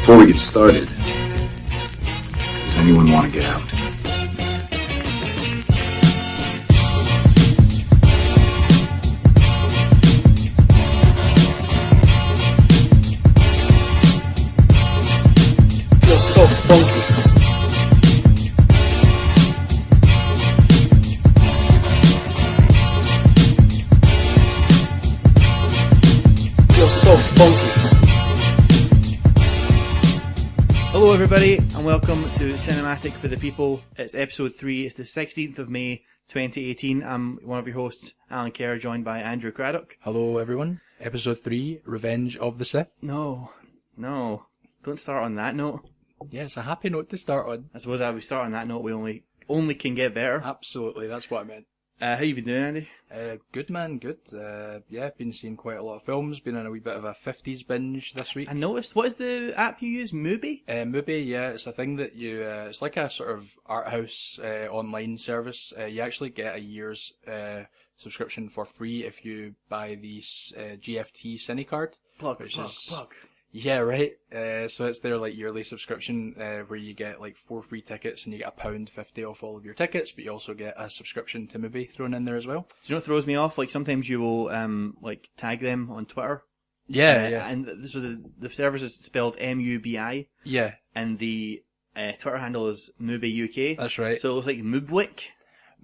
Before we get started, does anyone want to get out? Feels so funky. Feels so funky. Hello everybody and welcome to Cinematic for the People. It's episode 3, it's the 16th of May 2018. I'm one of your hosts, Alan Kerr, joined by Andrew Craddock. Hello everyone, episode 3, Revenge of the Sith. No, don't start on that note. Yeah, it's a happy note to start on. I suppose if we start on that note, we only can get better. Absolutely, that's what I meant. How you been doing, Andy? Good man, good. Been seeing quite a lot of films, been on a wee bit of a 50s binge this week. I noticed, what is the app you use, Mubi? Mubi, yeah, it's a thing that you, it's like a sort of art house online service. You actually get a year's subscription for free if you buy the GFT Cine card. Plug. Yeah, right. So it's their like yearly subscription where you get like 4 free tickets and you get £1.50 off all of your tickets, but you also get a subscription to Mubi thrown in there as well. Do you know what throws me off? Like sometimes you will like tag them on Twitter. Yeah. And so the service is spelled MUBI. Yeah. And the Twitter handle is Mubi UK. That's right. So it looks like Moobwick.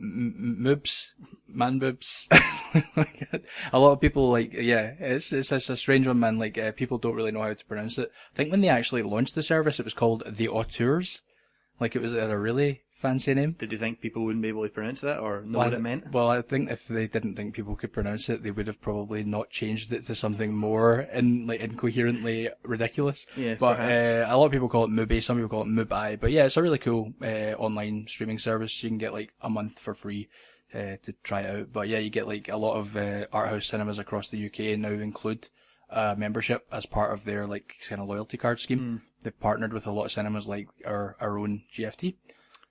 Moobs, man boobs. A lot of people it's a strange one, man. Like people don't really know how to pronounce it. I think when they actually launched the service, it was called the Auteurs. Like it had a really fancy name. Did you think people wouldn't be able to pronounce that or know what it meant? Well, I think if they didn't think people could pronounce it, they would have probably not changed it to something more incoherently ridiculous. Yeah, but perhaps. a lot of people call it Mubi, some people call it Mubi. But yeah, it's a really cool online streaming service. You can get like a month for free to try it out. But yeah, you get like a lot of art house cinemas across the UK now include membership as part of their like kind of loyalty card scheme. They've partnered with a lot of cinemas like our own GFT.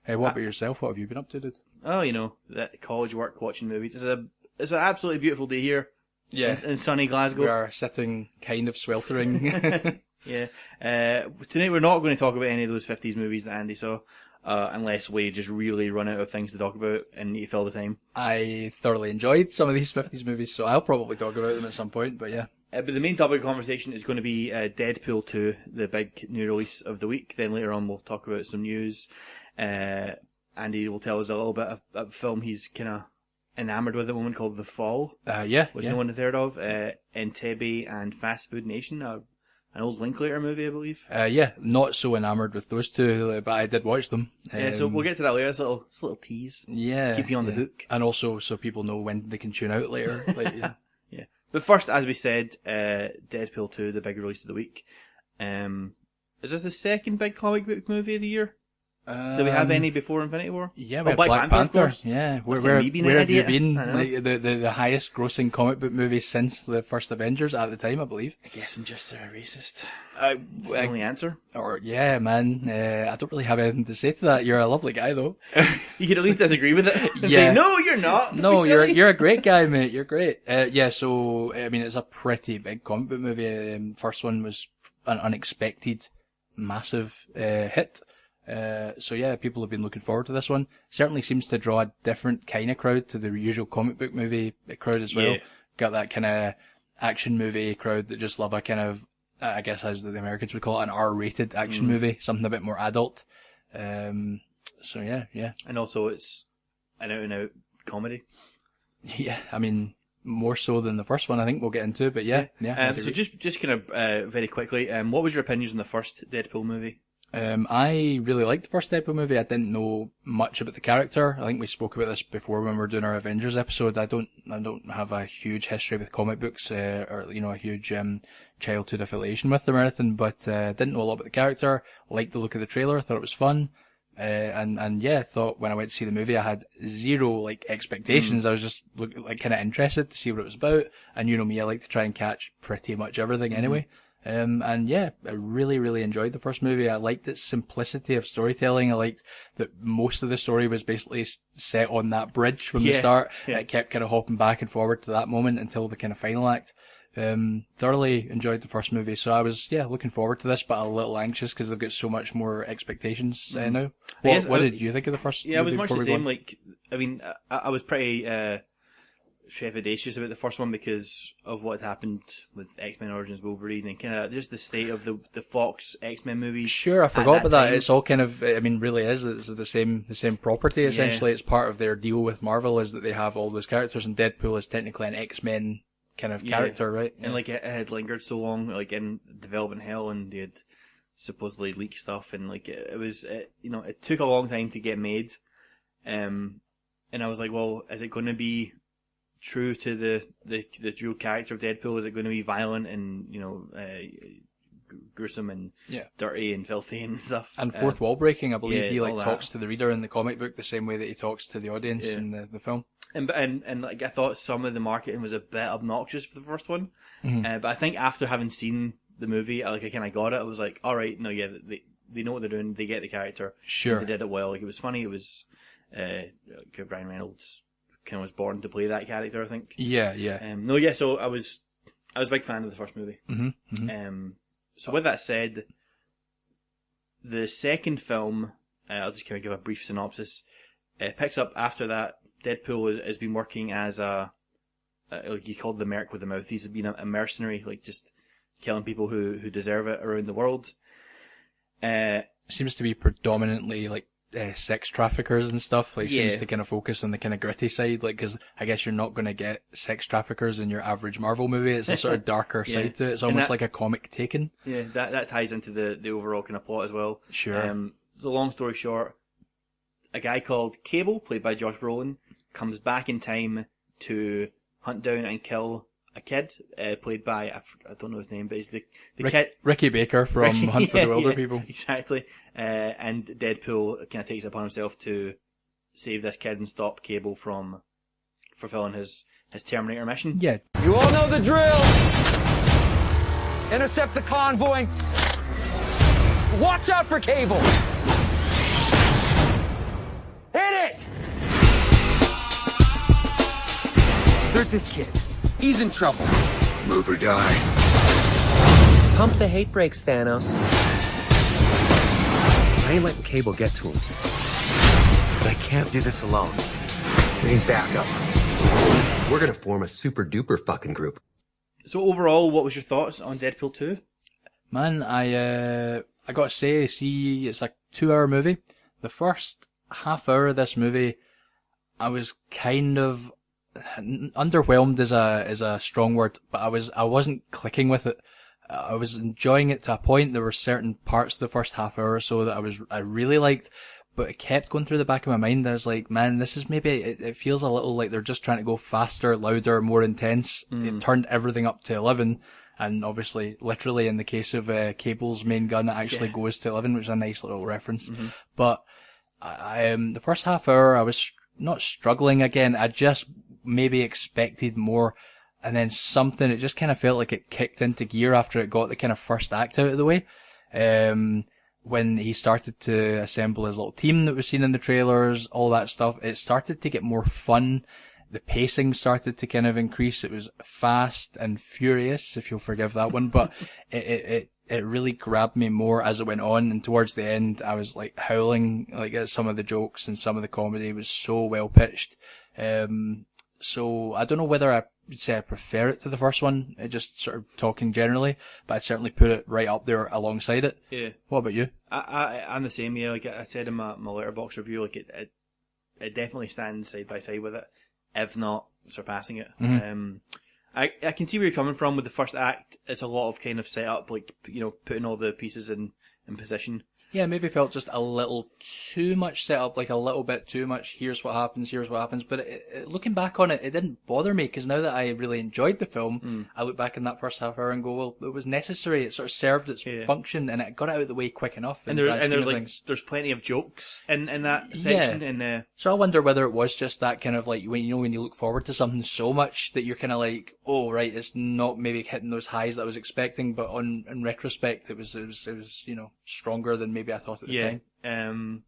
What about yourself? What have you been up to, dude? Oh, that college work watching movies. It's an absolutely beautiful day here. Yeah. In sunny Glasgow. We are sitting kind of sweltering. Yeah. Tonight we're not going to talk about any of those 50s movies that Andy saw, unless we just really run out of things to talk about and need to fill the time. I thoroughly enjoyed some of these 50s movies, so I'll probably talk about them at some point, but yeah. But the main topic of conversation is going to be Deadpool 2, the big new release of the week. Then later on we'll talk about some news. Andy will tell us a little bit of a film he's kind of enamoured with at the moment called The Fall. Which no one has heard of. Entebbe and Fast Food Nation, an old Linklater movie, I believe. Not so enamoured with those two, but I did watch them. So we'll get to that later. It's a little tease. Yeah. Keep you on the hook. And also so people know when they can tune out later. Yeah. Yeah. But first, as we said, Deadpool 2, the big release of the week. Is this the second big comic book movie of the year? Do we have any before Infinity War? Yeah, we had Black Panther, of course. Yeah. Where have you been? Like the highest grossing comic book movie since the first Avengers at the time, I believe. I guess I'm just racist. That's the only answer. Yeah, man. I don't really have anything to say to that. You're a lovely guy, though. You could at least disagree with it and say, no, you're not. No, you're a great guy, mate. You're great. So, I mean, it's a pretty big comic book movie. First one was an unexpected, massive hit. So yeah, people have been looking forward to this one. Certainly seems to draw a different kind of crowd to the usual comic book movie crowd as well. Yeah. Got that kind of action movie crowd that just love a kind of, I guess as the Americans would call it, an R-rated action movie, something a bit more adult. So yeah. And also it's an out-and-out comedy. Yeah, I mean, more so than the first one, I think we'll get into, but yeah. So just kind of, very quickly, what was your opinions on the first Deadpool movie? I really liked the first Deadpool movie. I didn't know much about the character. I think we spoke about this before when we were doing our Avengers episode. I don't have a huge history with comic books, or, a huge, childhood affiliation with them or anything, but, didn't know a lot about the character. Liked the look of the trailer, thought it was fun. Thought when I went to see the movie, I had zero, expectations. I was just, kind of interested to see what it was about. And you know me, I like to try and catch pretty much everything anyway. And yeah, I really, really enjoyed the first movie. I liked its simplicity of storytelling. I liked that most of the story was basically set on that bridge from the start. Yeah. It kept kind of hopping back and forward to that moment until the kind of final act. Thoroughly enjoyed the first movie. So I was, looking forward to this, but a little anxious because they've got so much more expectations now. What did you think of the first movie? Yeah, I was much the same. Like, I mean, I was pretty, trepidatious about the first one because of what happened with X-Men Origins Wolverine and kind of just the state of the Fox X-Men movies. Sure, I forgot about that. It's all kind of, I mean, really is. It's the same property essentially. It's part of their deal with Marvel is that they have all those characters, and Deadpool is technically an X-Men kind of character, right? And like it had lingered so long, like in development hell, and they had supposedly leaked stuff, and like it took a long time to get made. And I was like, well, is it going to be true to the real character of Deadpool? Is it going to be violent and gruesome and dirty and filthy and stuff? And fourth wall breaking, I believe. He talks to the reader in the comic book the same way that he talks to the audience in the film. And like I thought some of the marketing was a bit obnoxious for the first one, but I think after having seen the movie, I kind of got it. I was like, all right, no, they know what they're doing. They get the character. Sure, they did it well. Like it was funny. It was Ryan Reynolds kind of was born to play that character, I think. Yeah. So I was a big fan of the first movie. So with that said, the second film, I'll just kind of give a brief synopsis. Picks up after that. Deadpool has been working as like he's called the Merc with the Mouth. He's been a mercenary, like just killing people who deserve it around the world. Seems to be predominantly like sex traffickers and stuff. Like seems to kind of focus on the kind of gritty side, like because I guess you're not going to get sex traffickers in your average Marvel movie. It's a sort of darker side to it. It's almost like a comic Taken. Yeah, that ties into the overall kind of plot as well. Sure. So long story short, a guy called Cable, played by Josh Brolin, comes back in time to hunt down and kill a kid, played by, I don't know his name, but he's the kid. Ricky Baker from Hunt for the Wilder People. Exactly. And Deadpool kind of takes it upon himself to save this kid and stop Cable from fulfilling his Terminator mission. Yeah. You all know the drill! Intercept the convoy! Watch out for Cable! Hit it! There's this kid. He's in trouble. Move or die. Pump the hate brakes, Thanos. I ain't letting Cable get to him. But I can't do this alone. We need backup. We're gonna form a super duper fucking group. So overall, what was your thoughts on Deadpool 2? Man, I gotta say, it's a 2-hour movie. The first half hour of this movie, I was kind of underwhelmed is a strong word, but I wasn't clicking with it. I was enjoying it to a point. There were certain parts of the first half hour or so that I really liked, but it kept going through the back of my mind. I was like, man, this is maybe, it feels a little like they're just trying to go faster, louder, more intense. It turned everything up to 11. And obviously, literally in the case of Cable's main gun, it actually goes to 11, which is a nice little reference. But the first half hour, I was not struggling again. I just maybe expected more. And then it just kind of felt like it kicked into gear after it got the kind of first act out of the way. When he started to assemble his little team that was seen in the trailers, all that stuff, it started to get more fun. The pacing started to kind of increase. It was fast and furious, if you'll forgive that one, but it really grabbed me more as it went on. And towards the end, I was like howling, like at some of the jokes and some of the comedy was so well pitched. So I don't know whether I would say I prefer it to the first one, just sort of talking generally, but I'd certainly put it right up there alongside it. Yeah. What about you? I'm the same, yeah. Like I said in my Letterboxd review, like it definitely stands side by side with it, if not surpassing it. I can see where you're coming from with the first act. It's a lot of kind of setup, like, putting all the pieces in position. Yeah, maybe felt just a little too much set up, like a little bit too much. Here's what happens. But looking back on it, it didn't bother me because now that I really enjoyed the film, I look back in that first half hour and go, well, it was necessary. It sort of served its function and it got out of the way quick enough. And there's plenty of jokes in that section. And so I wonder whether it was just that kind of like when you look forward to something so much that you're kind of like, oh right, it's not maybe hitting those highs that I was expecting, but in retrospect, it was stronger than maybe I thought at the time.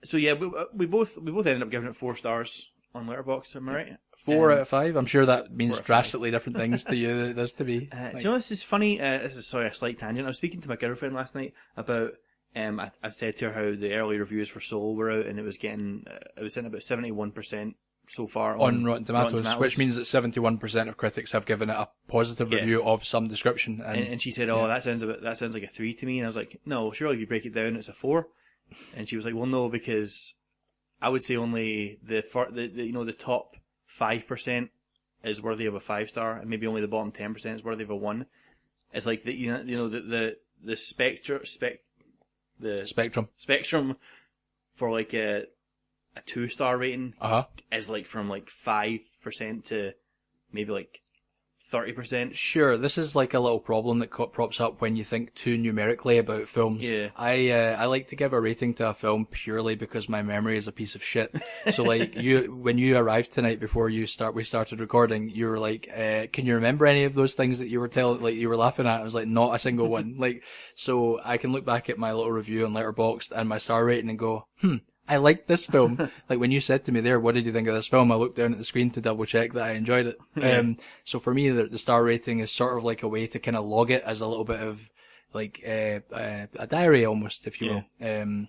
So yeah, we both ended up giving it 4 stars on Letterboxd. Am I right? 4 out of 5. I'm sure that means drastically different things to you than it does to me. Do you know this is funny? This is a slight tangent. I was speaking to my girlfriend last night about. I said to her how the early reviews for Soul were out, and it was sitting about 71% so far on Rotten Tomatoes, which means that 71% of critics have given it a positive review of some description. And she said, "Oh, that sounds like a 3 to me." And I was like, "No, surely if you break it down, it's a 4." And she was like, "Well, no, because I would say only the top 5% is worthy of a 5-star, and maybe only the bottom 10% is worthy of a 1. It's like the spectrum for like a 2-star rating is like from like 5% to maybe like 30%. Sure, this is like a little problem that props up when you think too numerically about films. Yeah. I like to give a rating to a film purely because my memory is a piece of shit. So like when you arrived tonight before we started recording, you were like, can you remember any of those things that you were you were laughing at? I was like, not a single one. Like, so I can look back at my little review on Letterboxd and my star rating and go, I liked this film. Like when you said to me there, what did you think of this film? I looked down at the screen to double check that I enjoyed it. So for me, the star rating is sort of like a way to kind of log it as a little bit of like a diary almost, if you will.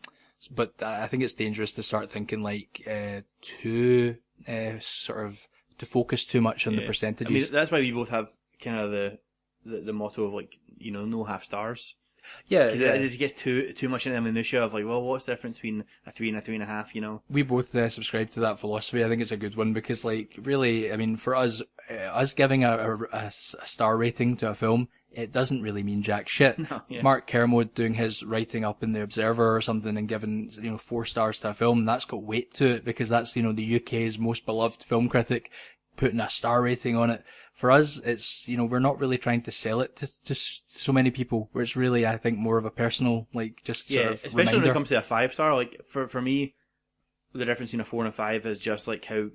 But I think it's dangerous to start thinking like to focus too much on the percentages. I mean, that's why we both have kind of the motto of like, no half stars. Yeah, because it gets too much in the minutiae of like, well, what's the difference between a 3 and a 3.5? We both subscribe to that philosophy. I think it's a good one because, like, really, I mean, for us giving a star rating to a film, it doesn't really mean jack shit. No, yeah. Mark Kermode doing his writing up in the Observer or something and giving 4 stars to a film, that's got weight to it because that's the UK's most beloved film critic putting a star rating on it. For us, it's, we're not really trying to sell it to so many people, where it's really, I think, more of a personal, like, just sort of especially reminder. when it comes to a 5-star. Like, for me, the difference between a 4 and a 5 is just like how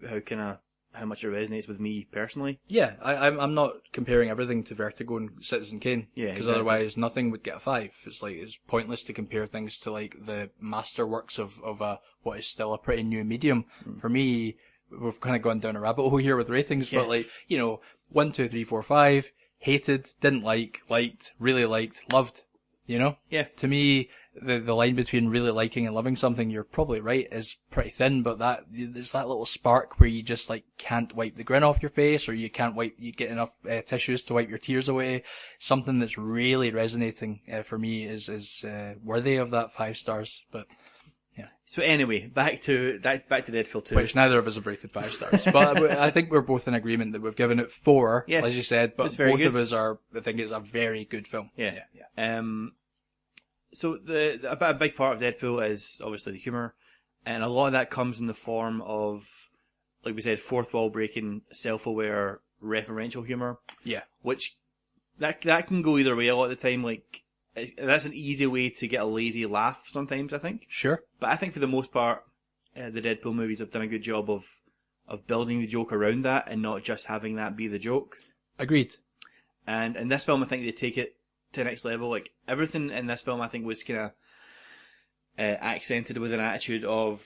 much it resonates with me personally. Yeah, I'm not comparing everything to Vertigo and Citizen Kane. Yeah, because exactly. Otherwise nothing would get a 5. It's like, it's pointless to compare things to like the masterworks of what is still a pretty new medium. For me, we've kind of gone down a rabbit hole here with ratings, but like, 1, 2, 3, 4, 5, hated, didn't like, liked, really liked, loved, Yeah. To me, the line between really liking and loving something, you're probably right, is pretty thin, but there's that little spark where you just like can't wipe the grin off your face, or you get enough tissues to wipe your tears away. Something that's really resonating for me is worthy of that 5 stars, but yeah. So anyway, back to Deadpool 2. Which neither of us have rated 5 stars. But I think we're both in agreement that we've given it 4, yes, as you said, but both of us think it's a very good film. Yeah. So a big part of Deadpool is obviously the humour, and a lot of that comes in the form of, like we said, fourth wall breaking, self-aware, referential humour. Yeah. Which that can go either way a lot of the time. Like, that's an easy way to get a lazy laugh sometimes, I think. Sure. But I think for the most part, the Deadpool movies have done a good job of building the joke around that and not just having that be the joke. Agreed. And in this film, I think they take it to the next level. Like, everything in this film, I think, was kind of accented with an attitude of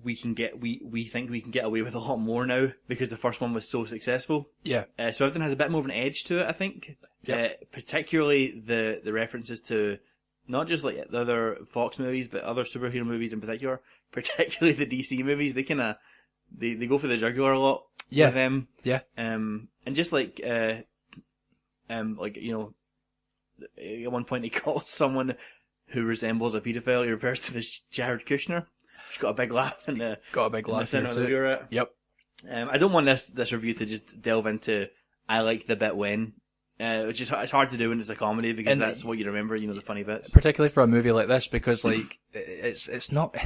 we think we can get away with a lot more now because the first one was so successful. Yeah. So everything has a bit more of an edge to it, I think. Yep. Particularly the references to not just like the other Fox movies, but other superhero movies in particular. Particularly the DC movies. They kind of they go for the jugular a lot. Yeah. With them. Yeah. And just like at one point he calls someone who resembles a paedophile, he refers to as Jared Kushner. She's got a big laugh in the center of the viewer at. Yep. I don't want this review to just delve into I like the bit when Which is it's hard to do when it's a comedy because that's what you remember, you know, the funny bits. Particularly for a movie like this, because like it's not.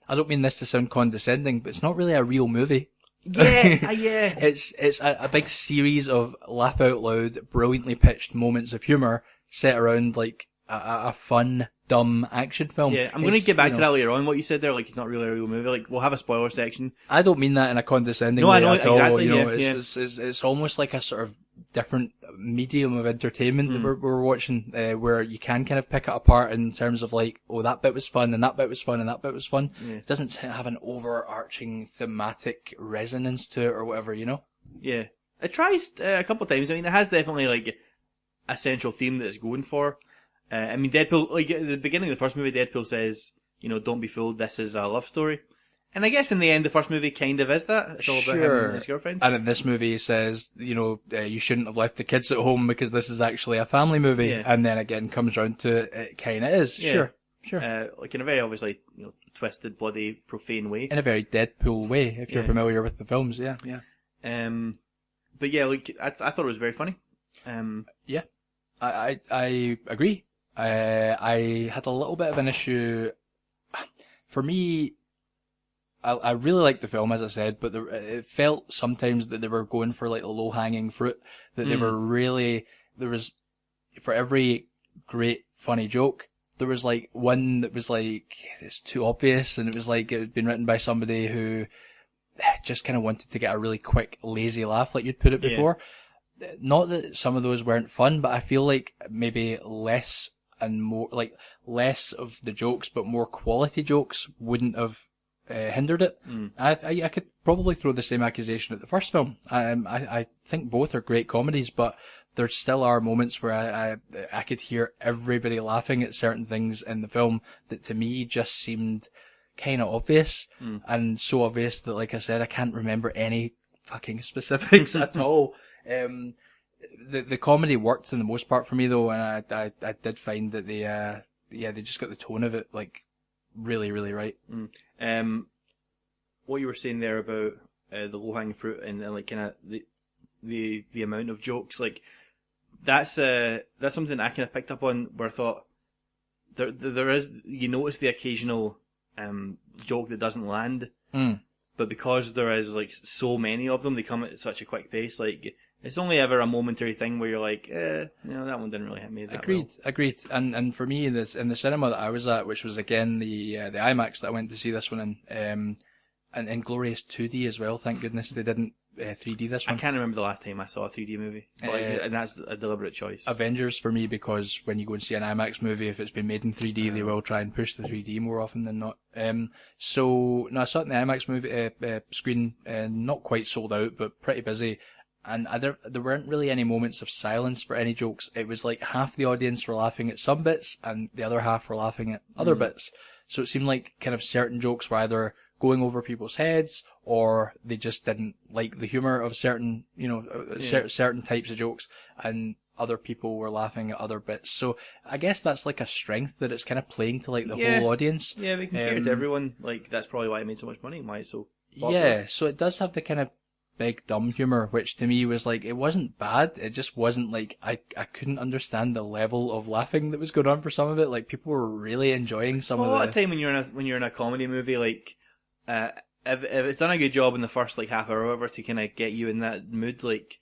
I don't mean this to sound condescending, but it's not really a real movie. Yeah. It's a big series of laugh out loud, brilliantly pitched moments of humour set around like a fun, dumb action film. Yeah, I'm going to get back to that later on. What you said there, like it's not really a real movie. Like we'll have a spoiler section. I don't mean that in a condescending No, way I know at all. exactly. You know, Yeah, it's almost like a sort of different medium of entertainment that we're watching, where you can kind of pick it apart in terms of like, oh, that bit was fun, and that bit was fun, and that bit was fun. Yeah. It doesn't have an overarching thematic resonance to it or whatever, you know? Yeah, it tries a couple of times. I mean, it has definitely like a central theme that it's going for. I mean, Deadpool, like at the beginning of the first movie, Deadpool says, you know, don't be fooled, this is a love story. And I guess in the end, the first movie kind of is that. It's all about him and his girlfriend. And in this movie, he says, you know, you shouldn't have left the kids at home because this is actually a family movie. Yeah. And then again, comes round to it kind of is. Yeah. Sure. Like in a very obviously, you know, twisted, bloody, profane way. In a very Deadpool way, if you're familiar with the films, yeah. But yeah, like, I thought it was very funny. Yeah. I agree. I had a little bit of an issue. For me, I really liked the film, as I said, but it felt sometimes that they were going for like low-hanging fruit, that they were really, there was, for every great funny joke, there was like one that was like, it's too obvious, and it was like it had been written by somebody who just kind of wanted to get a really quick, lazy laugh, like you'd put it before. Not that some of those weren't fun, but I feel like maybe less and more, like less of the jokes, but more quality jokes wouldn't have hindered it. I could probably throw the same accusation at the first film. I think both are great comedies, but there still are moments where I could hear everybody laughing at certain things in the film that to me just seemed kind of obvious, and so obvious that, like I said, I can't remember any fucking specifics at all. The comedy worked for the most part for me though, and I did find that they just got the tone of it like really, really right. What you were saying there about the low-hanging fruit and like kind of the amount of jokes, like that's something I kind of picked up on, where I thought there is, you notice the occasional joke that doesn't land, but because there is like so many of them, they come at such a quick pace. Like it's only ever a momentary thing where you're like, you know, that one didn't really hit me. Agreed. And for me in the cinema that I was at, which was again the IMAX that I went to see this one in, and in glorious 2D as well. Thank goodness they didn't 3D this one. I can't remember the last time I saw a 3D movie, and that's a deliberate choice. Avengers for me, because when you go and see an IMAX movie, if it's been made in 3D, they will try and push the 3D more often than not. So no, I saw it in the IMAX movie screen, not quite sold out, but pretty busy. And there weren't really any moments of silence for any jokes. It was like half the audience were laughing at some bits, and the other half were laughing at other bits. So it seemed like kind of certain jokes were either going over people's heads, or they just didn't like the humor of certain, you know, certain types of jokes, and other people were laughing at other bits. So I guess that's like a strength, that it's kind of playing to like the whole audience. Yeah, we can cater to everyone. Like that's probably why it made so much money and why it's so popular. Yeah, so it does have the kind of big dumb humor, which to me was like, it wasn't bad, it just wasn't like, I couldn't understand the level of laughing that was going on for some of it. Like people were really enjoying some of it. A lot of time when you're in a comedy movie, like if it's done a good job in the first like half hour or whatever to kind of get you in that mood, like,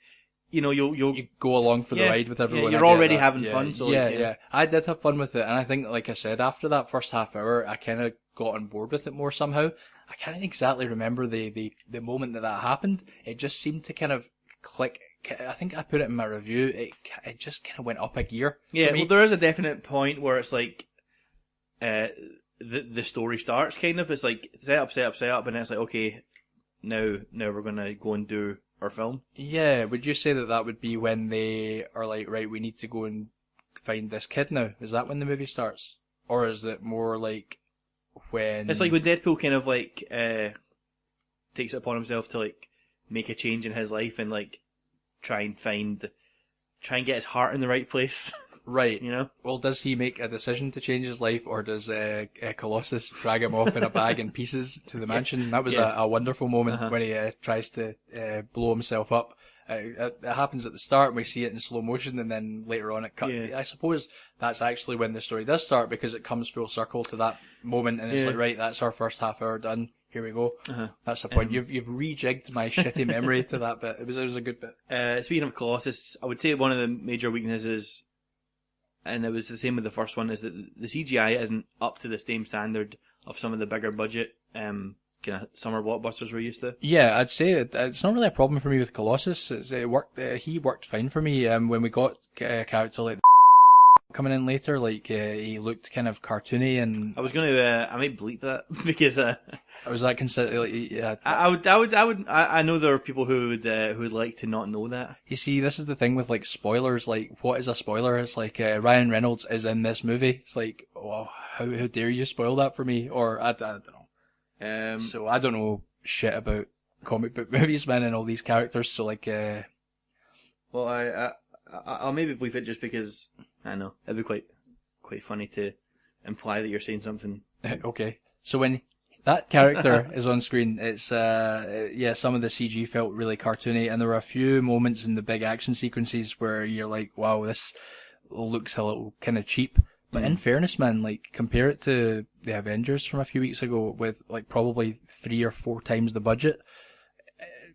you know, you go along for the ride with everyone. You're already having fun. So yeah, I did have fun with it, and I think, like I said, after that first half hour, I kind of got on board with it more somehow. I can't exactly remember the moment that happened. It just seemed to kind of click. I think I put it in my review. It just kind of went up a gear. Yeah, well, there is a definite point where it's like, the story starts kind of. It's like set up, and it's like, okay, now we're gonna go and do our film. Yeah, would you say that would be when they are like, right, we need to go and find this kid now? Is that when the movie starts, or is it more like when it's like when Deadpool kind of like takes it upon himself to like make a change in his life and like try and get his heart in the right place? Right. You know? Well, does he make a decision to change his life, or does Colossus drag him off in a bag in pieces to the mansion? That was a wonderful moment when he tries to blow himself up It happens at the start and we see it in slow motion, and then later on it cut. Yeah. I suppose that's actually when the story does start, because it comes full circle to that moment, and it's like, right, that's our first half hour done. Here we go. That's the point. You've rejigged my shitty memory to that bit. It was a good bit. Speaking of Colossus, I would say one of the major weaknesses, and it was the same with the first one, is that the CGI isn't up to the same standard of some of the bigger budget kind of summer blockbusters we're used to. Yeah, I'd say it's not really a problem for me with Colossus. It worked. He worked fine for me. When we got a character like coming in later, like he looked kind of cartoony, and I was gonna, I might bleep that because was that considered? Like, yeah, I know there are people who would like to not know that. You see, this is the thing with like spoilers. Like, what is a spoiler? It's like Ryan Reynolds is in this movie. It's like, oh, how dare you spoil that for me? Or I don't know. So I don't know shit about comic book movies, man, and all these characters. So like, well, I'll maybe bleep it just because I know it'd be quite funny to imply that you're saying something. Okay. So when that character is on screen, it's yeah, some of the CG felt really cartoony, and there were a few moments in the big action sequences where you're like, wow, this looks a little kind of cheap. But in fairness, man, like, compare it to the Avengers from a few weeks ago with, like, probably 3 or 4 times the budget.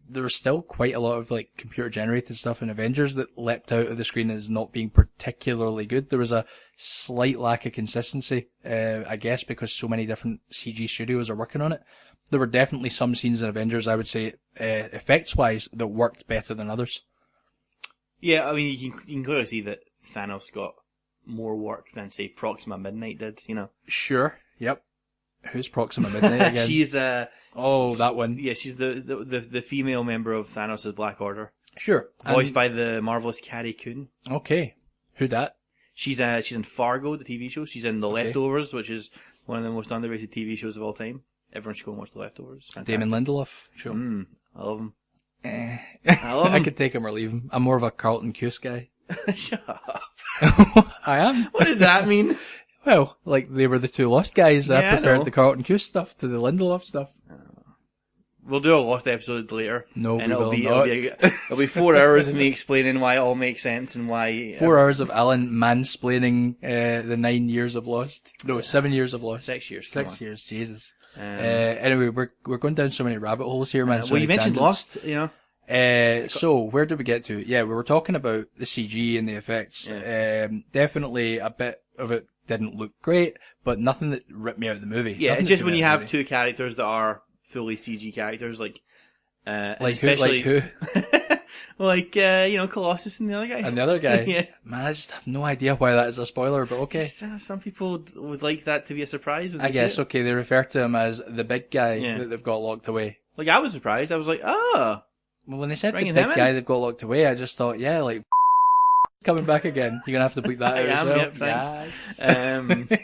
There was still quite a lot of, like, computer-generated stuff in Avengers that leapt out of the screen as not being particularly good. There was a slight lack of consistency, I guess, because so many different CG studios are working on it. There were definitely some scenes in Avengers, I would say, effects-wise, that worked better than others. Yeah, I mean, you can clearly see that Thanos got more work than, say, Proxima Midnight did, you know. Sure. Yep. Who's Proxima Midnight again? She's that one. Yeah, she's the female member of Thanos' Black Order. Sure. Voiced by the marvelous Carrie Coon. Okay. Who dat? She's in Fargo, the TV show. She's in The Leftovers, which is one of the most underrated TV shows of all time. Everyone should go and watch The Leftovers. Fantastic. Damon Lindelof. Sure. I love him. I love him. I could take him or leave him. I'm more of a Carlton Cuse guy. Shut up. I am. What does that mean? Well, like, they were the two Lost guys. Yeah, I I preferred know. the Carlton Cuse stuff to the Lindelof stuff. We'll do a Lost episode later. No, and we will not. It'll be 4 hours of me explaining why it all makes sense and why... 4 hours of Alan mansplaining the 9 years of Lost. No, 7 years of Lost. 6 years. 6 years, Jesus. Anyway, we're going down so many rabbit holes here, man. So well, you many mentioned tangents. Lost, you know. So where did we get to? Yeah, we were talking about the CG and the effects. Yeah. Definitely a bit of it didn't look great, but nothing that ripped me out of the movie. Yeah, Nothing it's that just took when me you out of have the movie. 2 characters that are fully CG characters, like like especially who? like you know, Colossus and the other guy. And the other guy. Yeah. Man, I just have no idea why that is a spoiler, but okay. Some people would like that to be a surprise. When I they see guess, it. okay, they refer to him as the big guy Yeah. that they've got locked away. Like, I was surprised. I was like, oh. Well, when they said Bringing the him big in? guy they've got locked away, I just thought, yeah, like, coming back again. You're gonna have to bleep that I out as am, well. yep, thanks. Yes.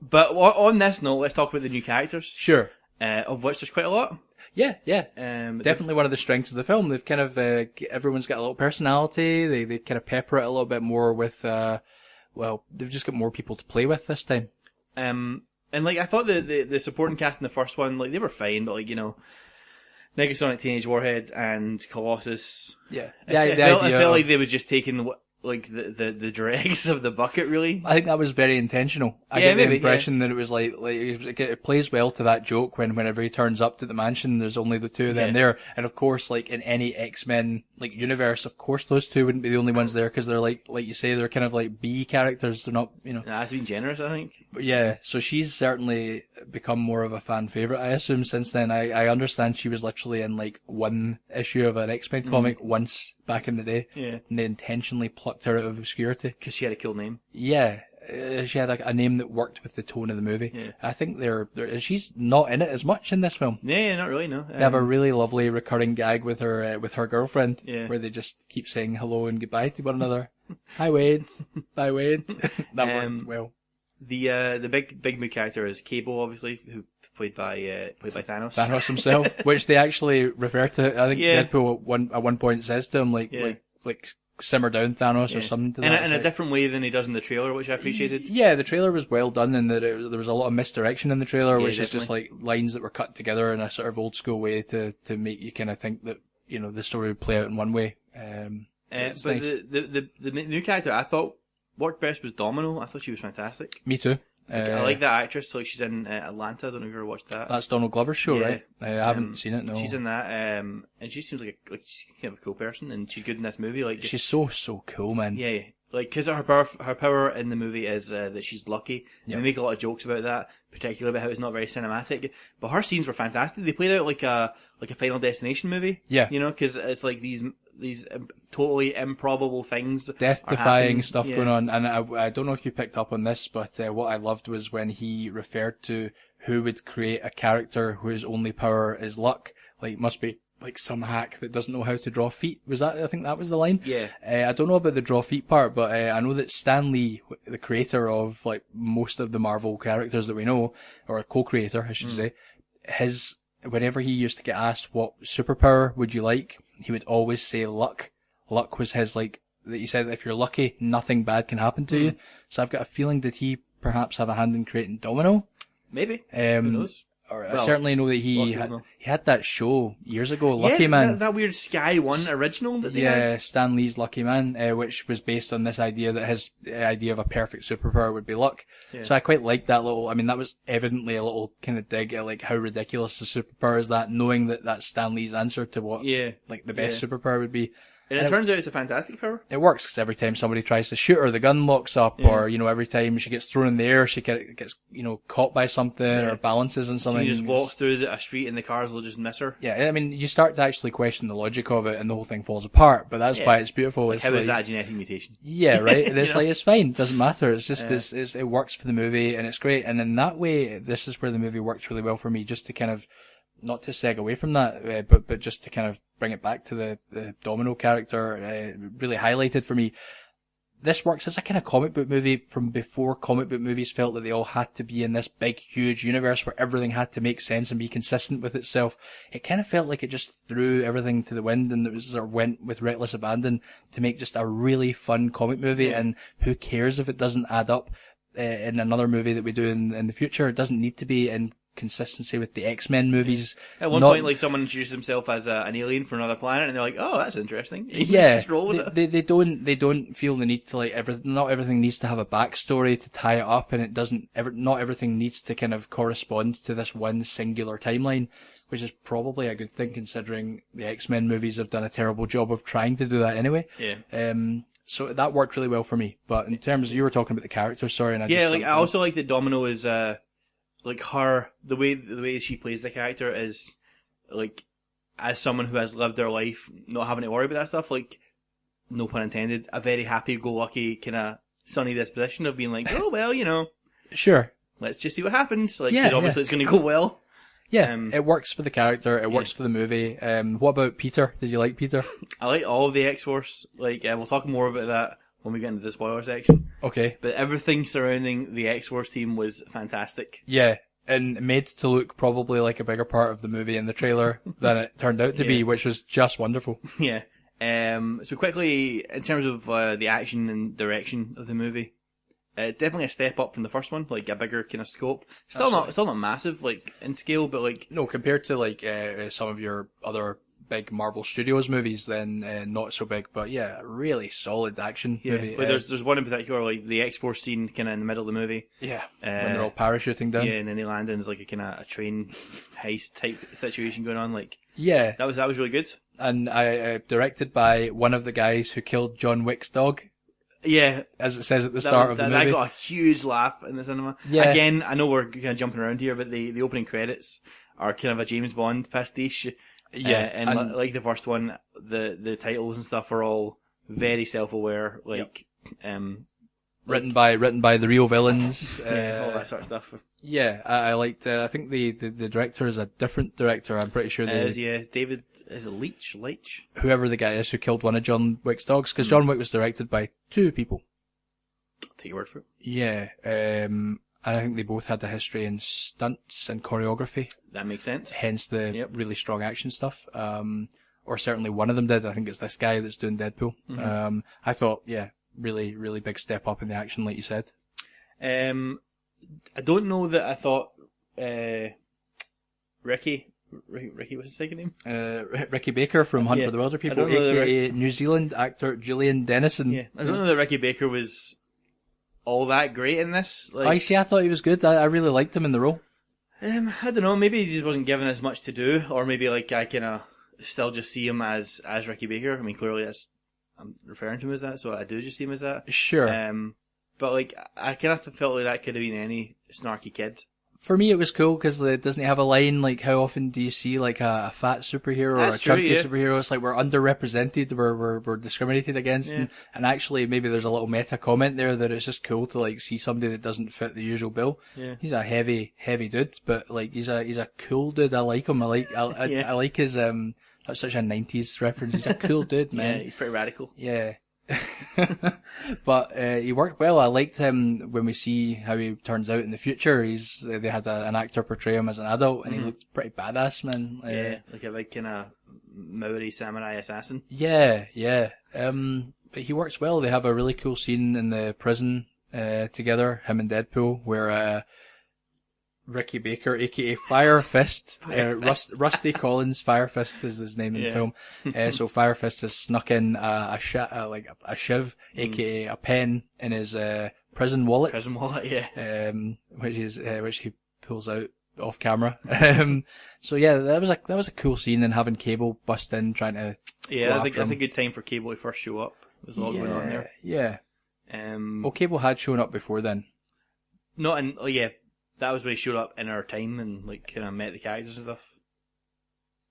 But on this note, let's talk about the new characters. Sure. Of which there's quite a lot. Yeah. Definitely. One of the strengths of the film. They've kind of, everyone's got a little personality. They kind of pepper it a little bit more with, well, they've just got more people to play with this time. And like, I thought the supporting cast in the first one, like, they were fine, but like, you know, Negasonic Teenage Warhead and Colossus. Yeah. I felt like they was just taking like the dregs of the bucket, really. I think that was very intentional. I Yeah, get the maybe, impression that it was like it plays well to that joke whenever he turns up to the mansion, there's only the two of them Yeah. there. And of course, like in any X-Men like universe, of course those two wouldn't be the only ones there because they're like you say, they're kind of like B characters. They're not, you know. That's been generous, I think. But yeah, so she's certainly become more of a fan favorite, I assume, since then. I understand she was literally in like one issue of an X-Men comic once back in the day. Yeah. And they intentionally plucked her out of obscurity. Because she had a cool name. Yeah. She had a name that worked with the tone of the movie. Yeah. I think she's not in it as much in this film. Yeah, not really, no. They have a really lovely recurring gag with her girlfriend, Yeah. where they just keep saying hello and goodbye to one another. Hi Wade, bye Wade. That worked well. The big new character is Cable, obviously, who played by Thanos. Thanos himself, which they actually refer to. I think Yeah. Deadpool at one point says to him like simmer down Thanos or something to that in a effect. different way than he does in the trailer, which I appreciated. Yeah, the trailer was well done in that there was a lot of misdirection in the trailer, Yeah, which is just like lines that were cut together in a sort of old school way to make you kind of think that, the story would play out in one way. But nice. the new character I thought worked best was Domino. I thought she was fantastic. Me too. I like that actress. Like she's in Atlanta. I don't know if you ever watched that. That's Donald Glover's show, Yeah. right? I haven't seen it. No, She's in that, and she seems like she's kind of a cool person, and she's good in this movie. Like she's so cool, man. yeah, like because her power in the movie is that she's lucky. Yep. They make a lot of jokes about that, particularly about how it's not very cinematic. But her scenes were fantastic. They played out like a Final Destination movie. Yeah. Because it's like these totally improbable things, Death-defying are stuff yeah. going on. And I don't know if you picked up on this, but what I loved was when he referred to who would create a character whose only power is luck. Like, must be like some hack that doesn't know how to draw feet. I think that was the line? Yeah. I don't know about the draw feet part, but I know that Stan Lee, the creator of like most of the Marvel characters that we know, or a co-creator, I should say, whenever he used to get asked what superpower would you like, he would always say luck. Luck was his, like, that he said that if you're lucky, nothing bad can happen to you. So I've got a feeling that he perhaps have a hand in creating Domino. Maybe. Who knows? Or I certainly know that he had that show years ago, Yeah, Lucky Man. That weird Sky One original that they had. Stan Lee's Lucky Man, which was based on this idea that his idea of a perfect superpower would be luck. Yeah. So I quite liked that that was evidently a little kind of dig at like how ridiculous the superpower is, that knowing that that's Stan Lee's answer to what like the best superpower would be. And it turns out it's a fantastic power. It works because every time somebody tries to shoot her, the gun locks up, or, every time she gets thrown in the air, she gets, caught by something or balances on something. So she just walks through a street and the cars will just miss her. Yeah, I mean, you start to actually question the logic of it and the whole thing falls apart, but that's why it's beautiful. Like, how is that a genetic mutation? Yeah, right? And it's like, it's fine. It doesn't matter. It's just, it works for the movie and it's great. And in that way, this is where the movie works really well for me, just to kind of, not to seg away from that, but just to kind of bring it back to the Domino character, really highlighted for me. This works as a kind of comic book movie from before comic book movies felt that they all had to be in this big, huge universe where everything had to make sense and be consistent with itself. It kind of felt like it just threw everything to the wind and it was sort of went with reckless abandon to make just a really fun comic movie. And who cares if it doesn't add up in another movie that we do in the future? It doesn't need to be in consistency with the X-Men movies. At one point, like, someone introduced himself as an alien from another planet, and they're like, "Oh, that's interesting." Yeah, just roll with it. They don't feel the need to like not everything needs to have a backstory to tie it up, and it doesn't not everything needs to kind of correspond to this one singular timeline, which is probably a good thing considering the X-Men movies have done a terrible job of trying to do that anyway. Yeah. So that worked really well for me. But in terms of, you were talking about the characters, sorry, and I also like that Domino is like the way she plays the character is like, as someone who has lived their life not having to worry about that stuff, like, no pun intended, a very happy-go-lucky kind of sunny disposition of being like, oh well, sure, let's just see what happens. Like, because obviously it's going to go well. Yeah, it works for the character. It works for the movie. What about Peter? Did you like Peter? I like all of the X-Force. Like, we'll talk more about that when we get into the spoiler section. Okay. But everything surrounding the X-Force team was fantastic. Yeah, and made to look probably like a bigger part of the movie in the trailer than it turned out to be, which was just wonderful. Yeah. So quickly, in terms of the action and direction of the movie, definitely a step up from the first one, like a bigger kind of scope. Still not massive, like, in scale, but like... No, compared to like some of your other big Marvel Studios movies, then not so big, but yeah, really solid action movie. But there's one in particular, like the X-Force scene kind of in the middle of the movie. Yeah, when they're all parachuting down. Yeah, and then they land and it's like a kind of a train heist type situation going on. Like, yeah, that was really good. And directed by one of the guys who killed John Wick's dog. Yeah, as it says at the start of the movie. I got a huge laugh in the cinema. Yeah. Again, I know we're kind of jumping around here, but the opening credits are kind of a James Bond pastiche. Yeah, and like the first one, the titles and stuff are all very self-aware, like, written by the real villains, all that sort of stuff. Yeah, I liked. I think the director is a different director. I'm pretty sure. David, is it Leitch? Whoever the guy is who killed one of John Wick's dogs, because John Wick was directed by two people. I'll take your word for it. Yeah, and I think they both had a history in stunts and choreography. That makes sense. Hence the really strong action stuff. Or certainly one of them did. I think it's this guy that's doing Deadpool. Mm-hmm. I thought, really, really big step up in the action, like you said. I don't know that I thought Ricky Ricky, what's his second name? Ricky Baker from Hunt Yeah. for the Wilder I People, don't know aka New Zealand actor Gillian Dennison. Yeah, I don't know that Ricky Baker was all that great in this. I Like, see. I thought he was good. I really liked him in the role. I don't know. Maybe he just wasn't given as much to do, or maybe like I kind of still just see him as Ricky Baker. I mean, clearly I'm referring to him as that, so I do just see him as that. Sure. But like I kind of felt like that could have been any snarky kid. For me, it was cool because doesn't he have a line like, "How often do you see like a fat superhero or That's a chunky true, yeah. superhero?" It's like we're underrepresented, we're discriminated against, Yeah. and actually maybe there's a little meta comment there that it's just cool to like see somebody that doesn't fit the usual bill. Yeah. He's a heavy dude, but like he's a cool dude. I like him. I Yeah. like his that's such a 90s reference. He's a cool dude, man. Yeah, he's pretty radical. Yeah. But he worked well. I liked him when we see how he turns out in the future. They had an actor portray him as an adult, and he looked pretty badass, man. Yeah, like a big kind of Maori samurai assassin. Yeah. But he works well. They have a really cool scene in the prison together, him and Deadpool, where Ricky Baker, aka Fire Fist, Rusty Collins, Fire Fist is his name in the film. So Fire Fist has snuck in a shiv, aka a pen, in his prison wallet. Prison wallet, yeah. Which he pulls out off camera. So yeah, that was a cool scene, and having Cable bust in trying to that's a good time for Cable to first show up. There's a lot going on there. Yeah. Cable had shown up before then. Not in. Oh yeah. That was when he showed up in our time and like kind of met the characters and stuff.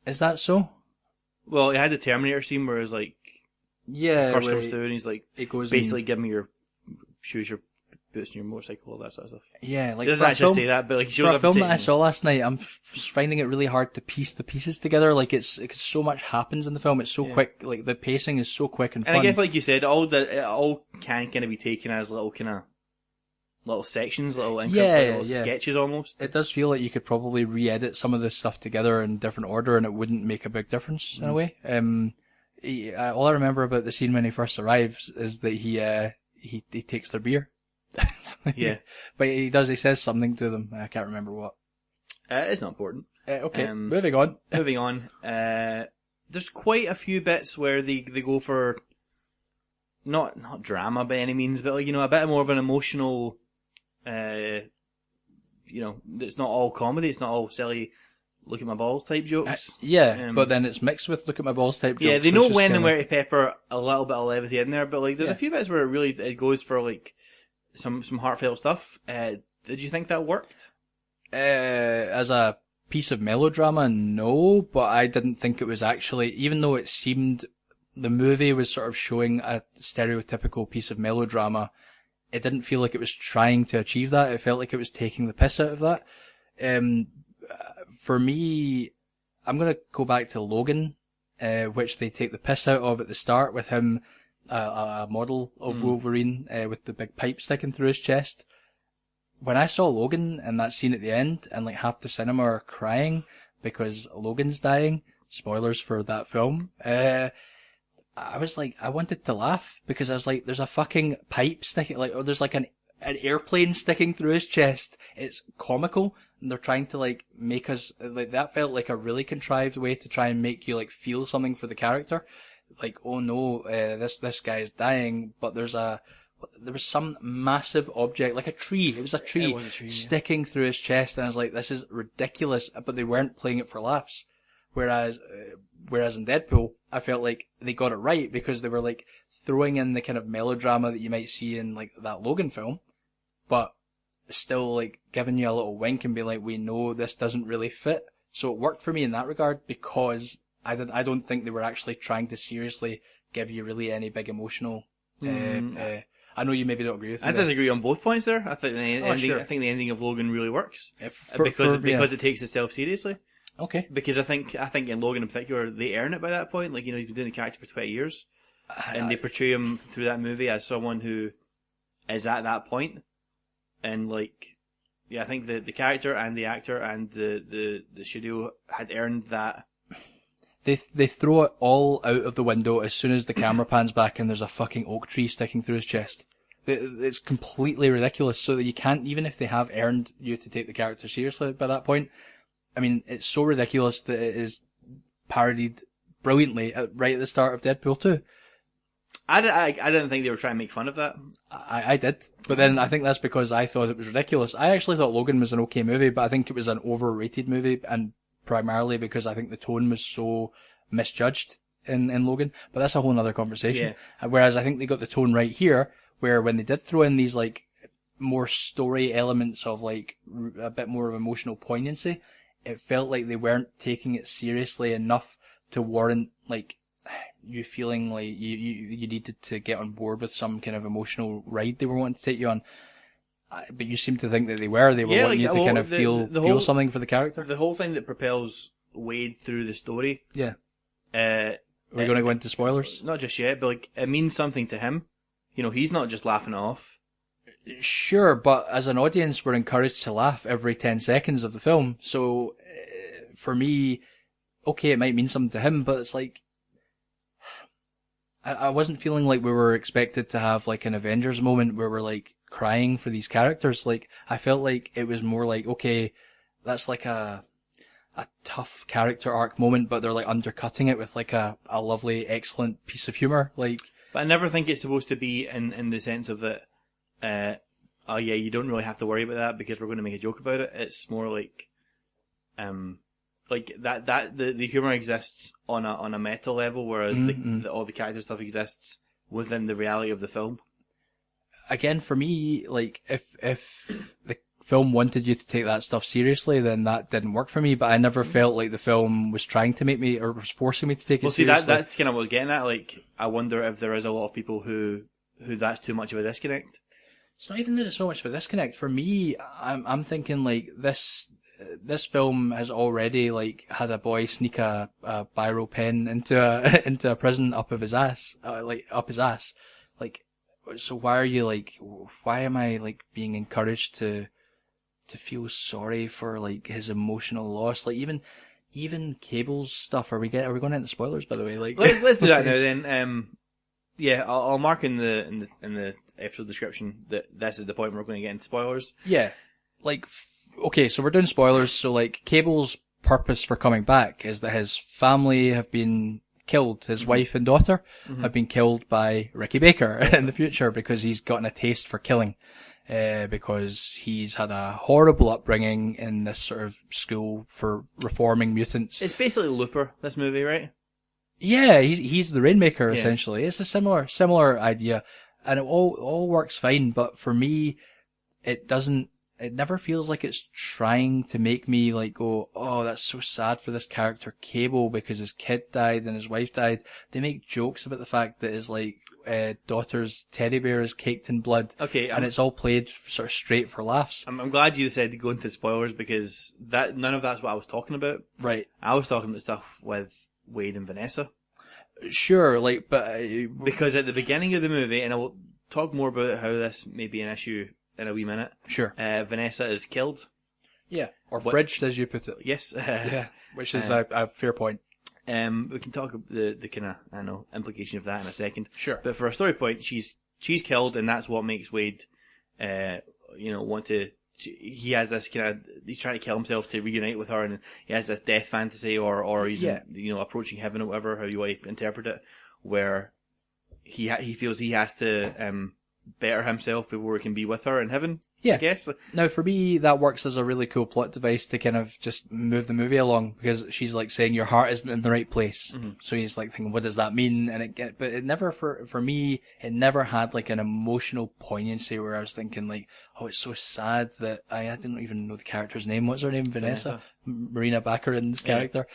Is that so? Well, he had the Terminator scene where it's like first comes through and he's like it goes basically give me your shoes, your boots, and your motorcycle, all that sort of stuff. Yeah, like He doesn't actually say that, but like he shows for a up. film that I saw last night, I'm finding it really hard to piece the pieces together. Like it's so much happens in the film. It's so quick. Like the pacing is so quick and fun. And I guess, like you said, it all can kind of be taken as little sections, little sketches almost. It does feel like you could probably re-edit some of this stuff together in different order, and it wouldn't make a big difference in a way. All I remember about the scene when he first arrives is that he takes their beer. Yeah, but he says something to them. I can't remember what. It's not important. Okay, moving on. Moving on. There's quite a few bits where they go for not drama by any means, but like, a bit more of an emotional. It's not all comedy. It's not all silly. Look at my balls type jokes. But then it's mixed with look at my balls type jokes. Yeah, they know when and where to pepper a little bit of levity in there, but like there's a few bits where it goes for like some heartfelt stuff. Did you think that worked? As a piece of melodrama, no, but I didn't think it was actually, even though it seemed the movie was sort of showing a stereotypical piece of melodrama, it didn't feel like it was trying to achieve that. It felt like it was taking the piss out of that. For me, I'm going to go back to Logan, which they take the piss out of at the start with him, a model of Wolverine, with the big pipe sticking through his chest. When I saw Logan in that scene at the end, and like half the cinema are crying because Logan's dying, spoilers for that film, I was like, I wanted to laugh because I was like, there's a fucking pipe sticking, or there's like an airplane sticking through his chest. It's comical, and they're trying to like make us, like, that felt like a really contrived way to try and make you like feel something for the character. Like, oh no, this guy is dying, but there was some massive object, like a tree. It was a tree, sticking through his chest, and I was like, this is ridiculous, but they weren't playing it for laughs. Whereas in Deadpool, I felt like they got it right because they were like throwing in the kind of melodrama that you might see in like that Logan film, but still like giving you a little wink and be like, we know this doesn't really fit. So it worked for me in that regard because I don't think they were actually trying to seriously give you really any big emotional, I know you maybe don't agree with me. I disagree on both points there. I think the ending of Logan really works because it takes itself seriously. Okay. Because I think in Logan in particular, they earn it by that point. Like, he's been doing the character for 20 years. And they portray him through that movie as someone who is at that point. And like, I think the character and the actor and the studio had earned that. They throw it all out of the window as soon as the camera pans back and there's a fucking oak tree sticking through his chest. It's completely ridiculous, so that you can't, even if they have earned you to take the character seriously by that point, I mean, it's so ridiculous that it is parodied brilliantly right at the start of Deadpool 2. I didn't think they were trying to make fun of that. I did. But then I think that's because I thought it was ridiculous. I actually thought Logan was an okay movie, but I think it was an overrated movie, and primarily because I think the tone was so misjudged in Logan. But that's a whole other conversation. Yeah. Whereas I think they got the tone right here, where when they did throw in these like more story elements of like a bit more of emotional poignancy, it felt like they weren't taking it seriously enough to warrant like you feeling like you needed to get on board with some kind of emotional ride they were wanting to take you on. But you seem to think that they were wanting you to kind of feel something for the character. The whole thing that propels Wade through the story. Yeah. Are we going to go into spoilers? Not just yet, but like it means something to him. You know, he's not just laughing it off. Sure, but as an audience, we're encouraged to laugh every 10 seconds of the film. So, for me, okay, it might mean something to him, but it's like, I wasn't feeling like we were expected to have like an Avengers moment where we're like crying for these characters. Like, I felt like it was more like, okay, that's like a tough character arc moment, but they're like undercutting it with like a lovely, excellent piece of humor. Like, but I never think it's supposed to be in the sense of that, oh yeah, you don't really have to worry about that because we're going to make a joke about it. It's more like the humor exists on a meta level, whereas all the character stuff exists within the reality of the film. Again, for me, like if the film wanted you to take that stuff seriously, then that didn't work for me. But I never felt like the film was trying to make me or was forcing me to take it seriously. That's kind of what I was getting at. Like, I wonder if there is a lot of people who that's too much of a disconnect. It's not even that it's so much of a disconnect. For me, I'm thinking like this film has already like had a boy sneak a biro pen into a prison up his ass. Like, so why am I like being encouraged to feel sorry for like his emotional loss? Like even Cable's stuff. Are we going into spoilers, by the way? Like, let's do that now then. Yeah, I'll mark in the episode description that this is the point where we're going to get into spoilers. Yeah, like, okay, so we're doing spoilers. So like, Cable's purpose for coming back is that his family have been killed. His wife and daughter have been killed by Ricky Baker in the future because he's gotten a taste for killing. Because he's had a horrible upbringing in this sort of school for reforming mutants. It's basically Looper, this movie, right? Yeah, he's the Rainmaker, essentially. It's a similar idea. And it all works fine, but for me, it never feels like it's trying to make me like go, oh, that's so sad for this character Cable because his kid died and his wife died. They make jokes about the fact that his like daughter's teddy bear is caked in blood. Okay, and it's all played sort of straight for laughs. I'm glad you said to go into spoilers because none of that's what I was talking about. Right. I was talking about stuff with Wade and Vanessa. Sure, like, but because at the beginning of the movie, and I will talk more about how this may be an issue in a wee minute. Sure. Vanessa is killed. Yeah, or fridged, as you put it. Yes. Yeah, which is a fair point. We can talk about the kind of implication of that in a second. Sure. But for a story point, she's killed, and that's what makes Wade, want to. He has this he's trying to kill himself to reunite with her, and he has this death fantasy, or he's approaching heaven or whatever, how you want to interpret it, where he feels he has to better himself before he can be with her in heaven. Yeah. I guess. Now, for me, that works as a really cool plot device to kind of just move the movie along, because she's like saying your heart isn't in the right place. Mm-hmm. So he's like thinking, what does that mean? But it never, for me, it never had like an emotional poignancy where I was thinking like, oh, it's so sad that I didn't even know the character's name. What's her name? Vanessa. Marina Baccarin's character.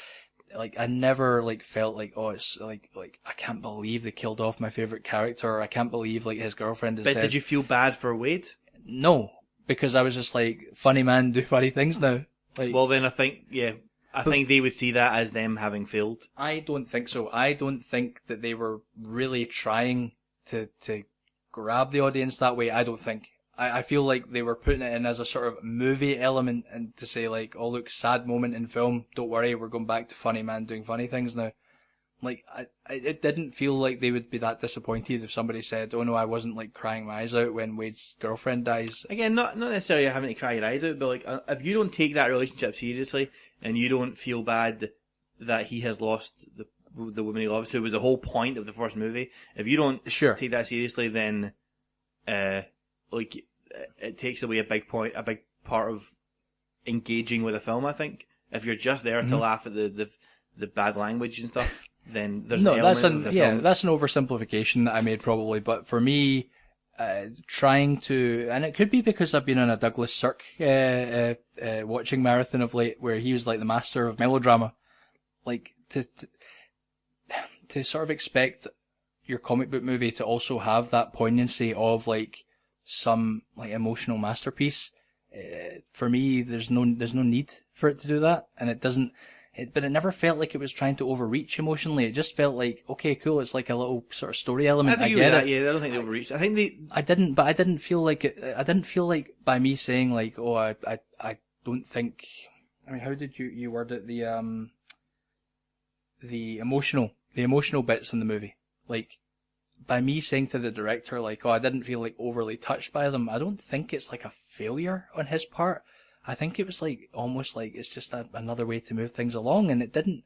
Like, I never, like, felt like, oh, it's, like, I can't believe they killed off my favorite character, or I can't believe, like, his girlfriend is dead. But did you feel bad for Wade? No, because I was just like, funny man do funny things now. Like, well, then I think they would see that as them having failed. I don't think so. I don't think that they were really trying to grab the audience that way. I don't think. I feel like they were putting it in as a sort of movie element and to say like, oh look, sad moment in film. Don't worry, we're going back to funny man doing funny things now. Like, it didn't feel like they would be that disappointed if somebody said, "Oh no, I wasn't like crying my eyes out when Wade's girlfriend dies." Again, not necessarily having to cry your eyes out, but like if you don't take that relationship seriously and you don't feel bad that he has lost the woman he loves, who was the whole point of the first movie. If you don't take that seriously, then like it takes away a big part of engaging with a film. I think if you're just there to laugh at the bad language and stuff, then there's an element of the film. That's an oversimplification that I made probably, but for me, trying to, and it could be because I've been on a Douglas Sirk watching marathon of late, where he was like the master of melodrama. Like to sort of expect your comic book movie to also have that poignancy of like some like emotional masterpiece. For me, there's no need for it to do that, and it doesn't. But it never felt like it was trying to overreach emotionally. It just felt like, okay, cool. It's like a little sort of story element. I get it. Yeah, I don't think they overreached. I think I didn't feel like it. I didn't feel like by me saying like, oh, I don't think. I mean, how did you word it? The emotional bits in the movie. Like, by me saying to the director, like, oh, I didn't feel like overly touched by them. I don't think it's like a failure on his part. I think it was like, almost like it's just another way to move things along, and it didn't,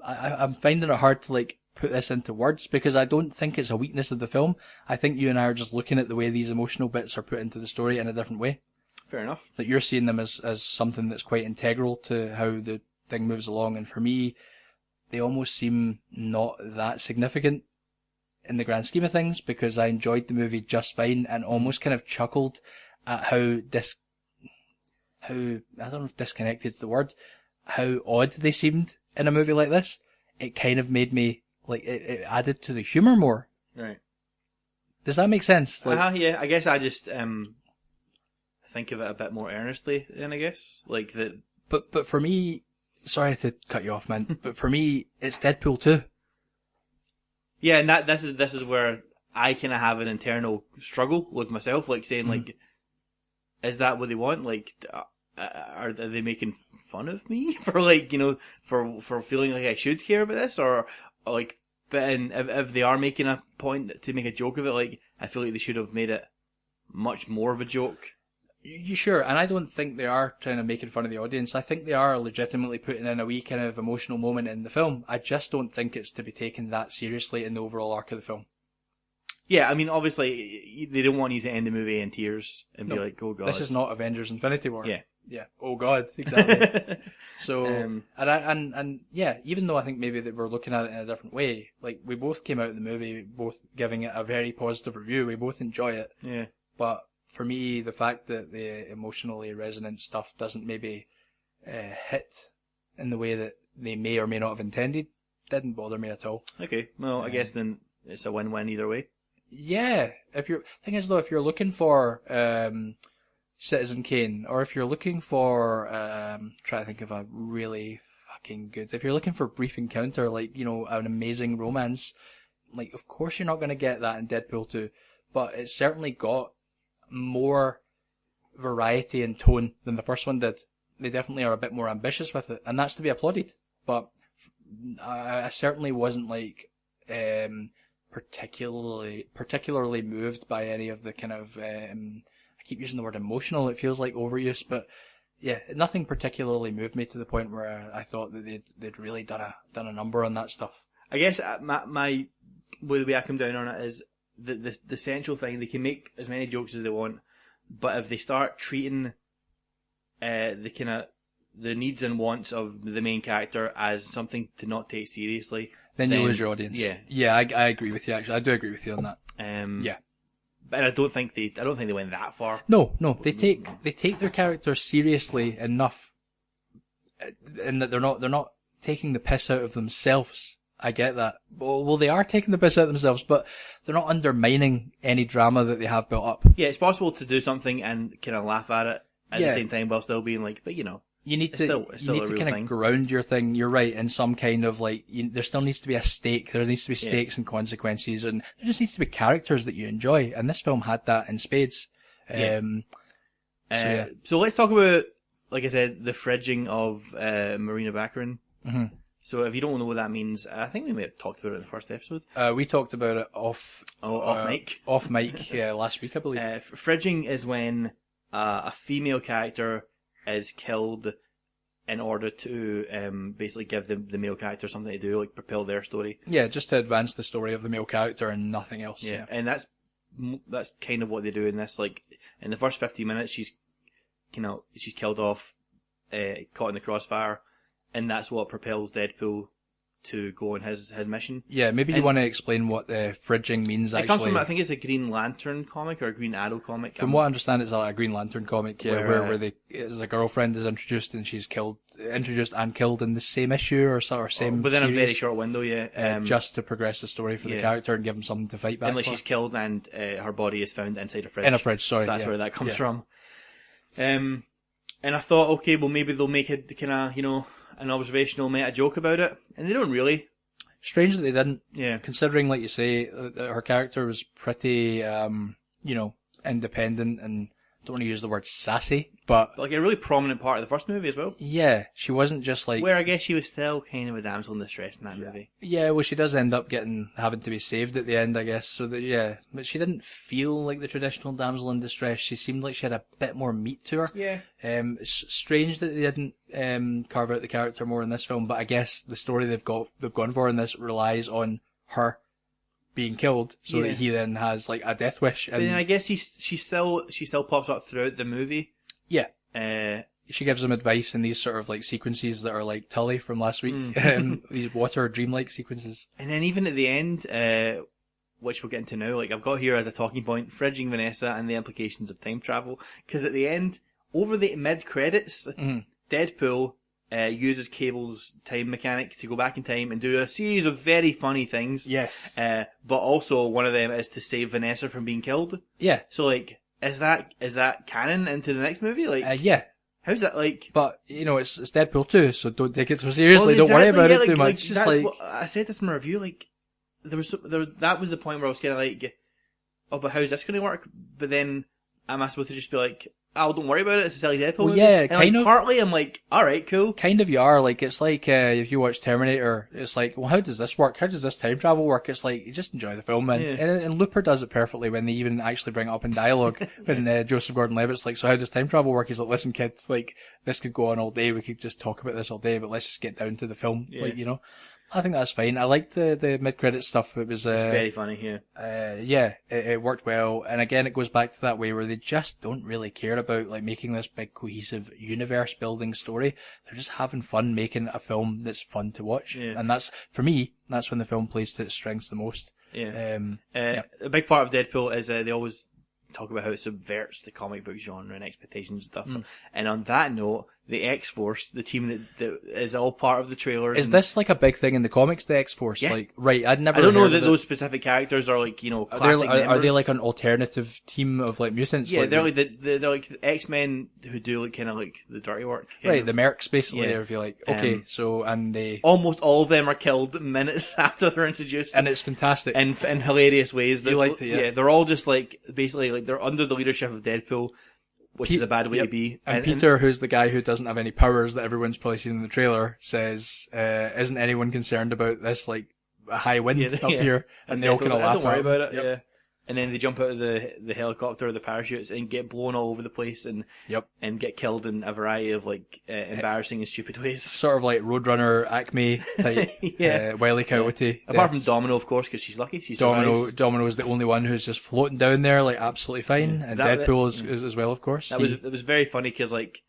I'm finding it hard to like put this into words because I don't think it's a weakness of the film. I think you and I are just looking at the way these emotional bits are put into the story in a different way. Fair enough. That you're seeing them as something that's quite integral to how the thing moves along, and for me, they almost seem not that significant in the grand scheme of things because I enjoyed the movie just fine and almost kind of chuckled at how I don't know if disconnected is the word, how odd they seemed in a movie like this. It kind of made me, like, it added to the humour more. Right. Does that make sense? Like, yeah, I guess I just, think of it a bit more earnestly then, I guess. Like, But for me, sorry to cut you off, man, but for me, it's Deadpool 2. Yeah, and this is where I kind of have an internal struggle with myself, like saying, like, is that what they want? Like, are they making fun of me for like, you know, for feeling like I should care about this, or like, but if they are making a point to make a joke of it, like, I feel like they should have made it much more of a joke. You sure? And I don't think they are trying to make fun of the audience. I think they are legitimately putting in a wee kind of emotional moment in the film. I just don't think it's to be taken that seriously in the overall arc of the film. Yeah, I mean, obviously, they don't want you to end the movie in tears and be like, oh god. This is not Avengers Infinity War. Yeah. Yeah. Oh god, exactly. So, and yeah, even though I think maybe that we're looking at it in a different way, like, we both came out of the movie, both giving it a very positive review, we both enjoy it. Yeah. But for me, the fact that the emotionally resonant stuff doesn't maybe hit in the way that they may or may not have intended didn't bother me at all. Okay, well, I guess then it's a win-win either way. Yeah, thing is though, if you're looking for Citizen Kane, or if you're looking for try to think of a really fucking good, if you're looking for Brief Encounter, like, you know, an amazing romance, like, of course you're not going to get that in Deadpool 2, but it's certainly got more variety and tone than the first one did. They definitely are a bit more ambitious with it, and that's to be applauded. But I certainly wasn't like particularly moved by any of the kind of I keep using the word emotional. It feels like overuse, but yeah, nothing particularly moved me to the point where I thought that they'd really done a number on that stuff. I guess my the way I come down on it is the central thing. They can make as many jokes as they want, but if they start treating the kind of the needs and wants of the main character as something to not take seriously, then you lose your audience. Yeah, I agree with you. Actually, I do agree with you on that. Yeah, but I don't think they went that far. No, they take their characters seriously enough, in that they're not taking the piss out of themselves. I get that. Well, they are taking the piss out of themselves, but they're not undermining any drama that they have built up. Yeah, it's possible to do something and kind of laugh at it at the same time while still being like, but you know. You need to kind of ground your thing. You're right, in some kind of like, there still needs to be a stake. There needs to be stakes and consequences, and there just needs to be characters that you enjoy. And this film had that in spades. So let's talk about, like I said, the fridging of Marina Baccarin. Mm-hmm. So if you don't know what that means, I think we may have talked about it in the first episode. We talked about it off Mic. Off mic, yeah, last week, I believe. Fridging is when a female character is killed in order to basically give the male character something to do, like propel their story. Yeah, just to advance the story of the male character and nothing else. Yeah, and that's kind of what they do in this. Like in the first 15 minutes, she's killed off, caught in the crossfire, and that's what propels Deadpool to go on his mission. Yeah, maybe you want to explain what the fridging means, actually. It comes from, I think it's a Green Lantern comic or a Green Arrow comic. From what I understand, it's a Green Lantern comic, yeah, where a girlfriend is introduced and she's introduced and killed in the same issue or same within series, a very short window, yeah. Just to progress the story for the character and give him something to fight back and for. She's killed and her body is found inside a fridge. In a fridge, sorry. So that's where that comes from. And I thought, okay, well maybe they'll make it kind of, an observational meta joke about it, and they don't really. Strange that they didn't. Yeah. Considering, like you say, that her character was pretty, independent, and I don't want to use the word sassy, but like a really prominent part of the first movie as well. Yeah, she wasn't just like. Where I guess she was still kind of a damsel in distress in that movie. Yeah, well, she does end up having to be saved at the end, I guess. So that, but she didn't feel like the traditional damsel in distress. She seemed like she had a bit more meat to her. Yeah. It's strange that they didn't carve out the character more in this film, but I guess the story they've gone for in this relies on her being killed, so that he then has like a death wish. And then I guess she still pops up throughout the movie. Yeah. She gives him advice in these sort of like sequences that are like Tully from last week. These water dreamlike sequences. And then even at the end, which we'll get into now, like I've got here as a talking point, fridging Vanessa and the implications of time travel. Because at the end, over the mid-credits, Deadpool uses Cable's time mechanic to go back in time and do a series of very funny things. Yes. But also one of them is to save Vanessa from being killed. Yeah. So like, is that canon into the next movie? Like, yeah. How's that like? But it's Deadpool 2, so don't take it so seriously. Don't worry about it too much. Just like I said this in my review. Like that was the point where I was kind of like, oh, but how's this going to work? But then am I supposed to just be like, oh, don't worry about it. It's a silly Deadpool movie. Yeah, and kind of. Partly, I'm like, all right, cool. Kind of, you are. Like, it's like if you watch Terminator, it's like, well, how does this work? How does this time travel work? It's like you just enjoy the film, and Looper does it perfectly when they even actually bring it up in dialogue. When Joseph Gordon-Levitt's like, so how does time travel work? He's like, listen, kid, like this could go on all day. We could just talk about this all day, but let's just get down to the film. Yeah. Like, I think that's fine. I liked the mid-credit stuff. It was very funny, yeah. It worked well. And again, it goes back to that way where they just don't really care about like making this big cohesive universe building story. They're just having fun making a film that's fun to watch. Yeah. And that's, for me, that's when the film plays to its strengths the most. Yeah. A big part of Deadpool is they always talk about how it subverts the comic book genre and expectations and stuff. And on that note, the X-Force, the team that is all part of the trailers. Is this like a big thing in the comics, the X-Force? Yeah. Like, right, I don't know that those specific characters are like, classic members. Are they like an alternative team of like mutants? Yeah, like they're like the X-Men who do like kind of like the dirty work. Right, the mercs basically. Yeah. If you like, okay, and they almost all of them are killed minutes after they're introduced, and it's fantastic in hilarious ways. You liked it, yeah. They're all just like basically like they're under the leadership of Deadpool, which is a bad way to be. And Peter, who's the guy who doesn't have any powers that everyone's probably seen in the trailer, says, isn't anyone concerned about this, like, high wind up here? And they all kind of laugh. Don't worry about it, yeah. And then they jump out of the helicopter or the parachutes and get blown all over the place and get killed in a variety of like embarrassing and stupid ways. Sort of like Roadrunner, Acme type, Wile E. Coyote. Apart from Domino, of course, because she's lucky. Domino is the only one who's just floating down there, like absolutely fine. And Deadpool is as well, of course. It was very funny because like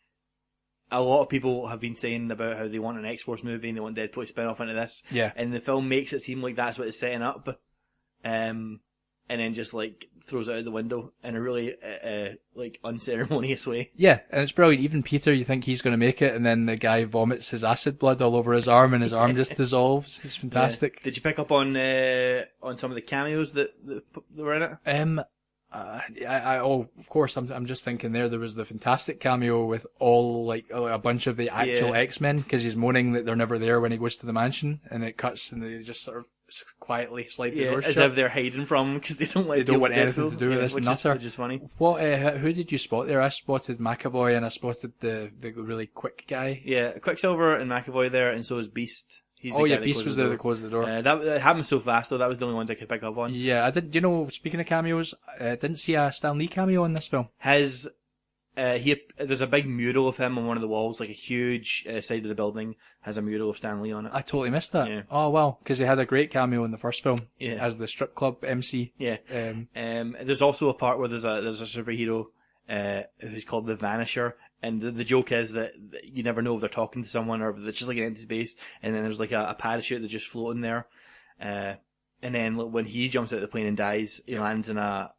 a lot of people have been saying about how they want an X-Force movie and they want Deadpool to spin off into this. Yeah. And the film makes it seem like that's what it's setting up. And then just like throws it out the window in a really like unceremonious way. Yeah, and it's brilliant. Even Peter, you think he's going to make it, and then the guy vomits his acid blood all over his arm, and his arm just dissolves. It's fantastic. Yeah. Did you pick up on some of the cameos that were in it? Of course, I'm just thinking there was the fantastic cameo with all like a bunch of the actual X-Men, because he's moaning that they're never there when he goes to the mansion, and it cuts and they just sort of quietly slide the door as shut. If they're hiding from him because they don't want anything to do with this nutter. Which is funny. What? Who did you spot there? I spotted McAvoy and I spotted the really quick guy. Yeah, Quicksilver and McAvoy there, and so is Beast. He's Oh the guy yeah, that Beast closes was the there door. that closed the door. That happened so fast though. That was the only ones I could pick up on. Yeah, I did. You know, speaking of cameos, I didn't see a Stan Lee cameo in this film. There's a big mural of him on one of the walls, like a huge side of the building has a mural of Stan Lee on it. I totally missed that. Yeah. Oh wow, because he had a great cameo in the first film Yeah. as the strip club MC. Yeah. There's also a part where there's a superhero who's called the Vanisher, and the joke is that you never know if they're talking to someone or if it's just like an empty space, and then there's like a parachute that's just floating there, and then when he jumps out of the plane and dies, he lands in a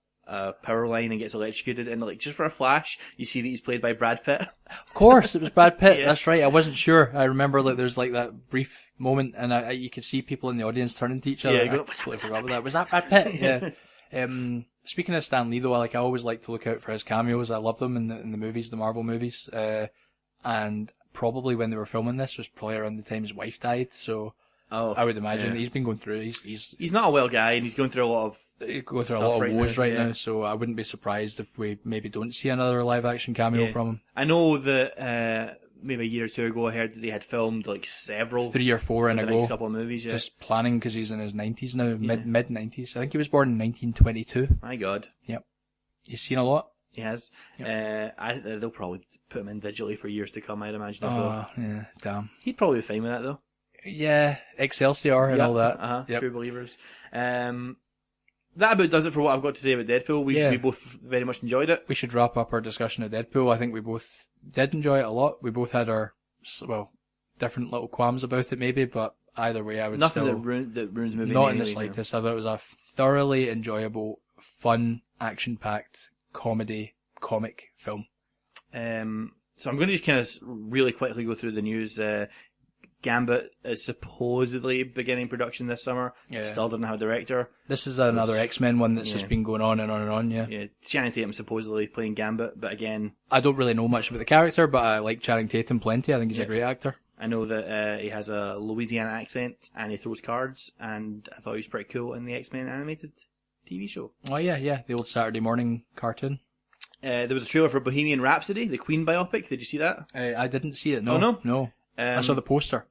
power line and gets electrocuted, and like just for a flash you see that he's played by Brad Pitt. Of course, it was Brad Pitt. Yeah. That's right. I wasn't sure. I remember like there's like that brief moment, and you could see people in the audience turning to each other. Yeah, I you go, completely forgot about that. Was that Brad Pitt? Yeah. Speaking of Stan Lee, though, I always like to look out for his cameos. I love them in the movies, the Marvel movies. And probably when they were filming this was probably around the time his wife died. So I would imagine he's been going through. He's not a well guy, and he's going through a lot of woes right now. So I wouldn't be surprised if we maybe don't see another live action cameo from him. I know that maybe a year or two ago I heard that they had filmed like several 3 or 4 in for a the go. next couple of movies. Yeah. Just planning because he's in his 90s now, mid 90s. I think he was born in 1922. My God. Yep. He's seen a lot. He has. Yep. They'll probably put him in digitally for years to come, I'd imagine. As well. Yeah, damn. He'd probably be fine with that though. Yeah, Excelsior and all that. Yep. True believers. That about does it for what I've got to say about Deadpool. We both very much enjoyed it. We should wrap up our discussion of Deadpool. I think we both did enjoy it a lot. We both had our, different little qualms about it maybe, but either way I would Nothing still... that ruins the movie. Not in the slightest. I thought it was a thoroughly enjoyable, fun, action-packed, comic film. So I'm going to just kind of really quickly go through the news. Gambit is supposedly beginning production this summer. Yeah. Still doesn't have a director. This is another X-Men one that's just been going on and on and on, Yeah, Channing Tatum supposedly playing Gambit, but again... I don't really know much about the character, but I like Channing Tatum plenty. I think he's a great actor. I know that he has a Louisiana accent and he throws cards, and I thought he was pretty cool in the X-Men animated TV show. Oh yeah, the old Saturday morning cartoon. There was a trailer for Bohemian Rhapsody, the Queen biopic. Did you see that? I didn't see it, no. Oh, no? I saw the poster.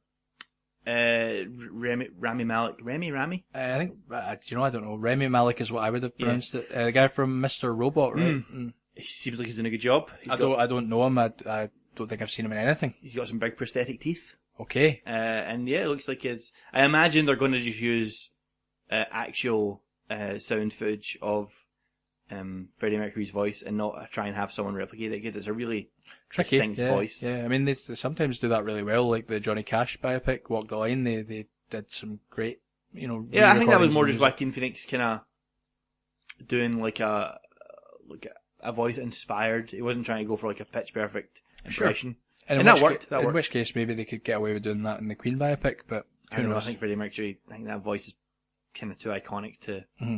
Rami Malek. Rami? I think, I don't know. Rami Malek is what I would have pronounced it. The guy from Mr. Robot, right? He seems like he's doing a good job. I don't know him. I don't think I've seen him in anything. He's got some big prosthetic teeth. Okay. And yeah, it looks like I imagine they're going to just use actual sound footage of Freddie Mercury's voice and not try and have someone replicate it, because it's a really distinct voice. Yeah, I mean, they sometimes do that really well, like the Johnny Cash biopic, Walk the Line. They did some great, Yeah, I think that was more just Joaquin Phoenix kind of doing like a voice inspired. He wasn't trying to go for like a pitch perfect impression. Sure. And that worked. In which case, maybe they could get away with doing that in the Queen biopic, but who knows? I think Freddie Mercury, I think that voice is kind of too iconic to... Mm-hmm.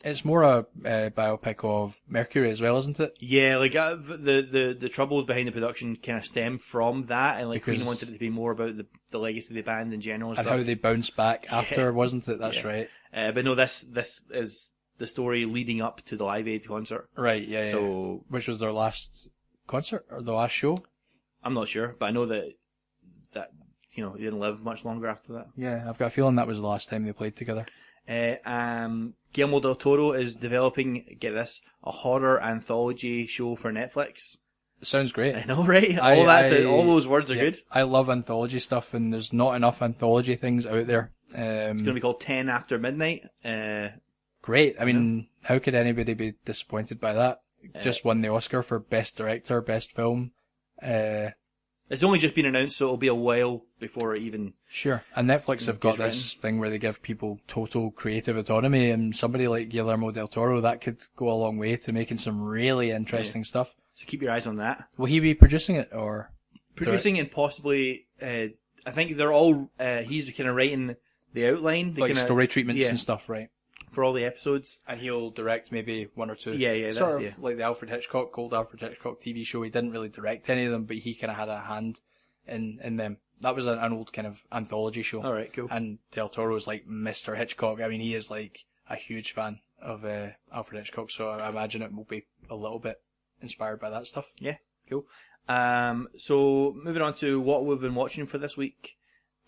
It's more a biopic of Mercury as well, isn't it? Yeah, like the troubles behind the production kind of stem from that, and like Queen wanted it to be more about the legacy of the band in general and how they bounced back after, wasn't it? That's right. But no, this is the story leading up to the Live Aid concert. Right. Yeah. So which was their last concert or the last show? I'm not sure, but I know that he didn't live much longer after that. Yeah, I've got a feeling that was the last time they played together. Guillermo Del Toro is developing, get this, a horror anthology show for Netflix. It sounds great. I know, right? All those words are good. I love anthology stuff, and there's not enough anthology things out there. It's going to be called 10 After Midnight. Great. I mean, how could anybody be disappointed by that? Just won the Oscar for Best Director, Best Film. It's only just been announced, so it'll be a while before it even... Sure. And Netflix have got this thing where they give people total creative autonomy, and somebody like Guillermo Del Toro, that could go a long way to making some really interesting stuff. So keep your eyes on that. Will he be producing it, or...? Producing and possibly... I think they're all... he's kind of writing the outline. Like story treatments and stuff, right? For all the episodes. And he'll direct maybe one or two. Yeah. Sort of like the Alfred Hitchcock TV show. He didn't really direct any of them, but he kind of had a hand in them. That was an old kind of anthology show. All right, cool. And Del Toro is like Mr. Hitchcock. I mean, he is like a huge fan of Alfred Hitchcock, so I imagine it will be a little bit inspired by that stuff. Yeah, cool. So moving on to what we've been watching for this week.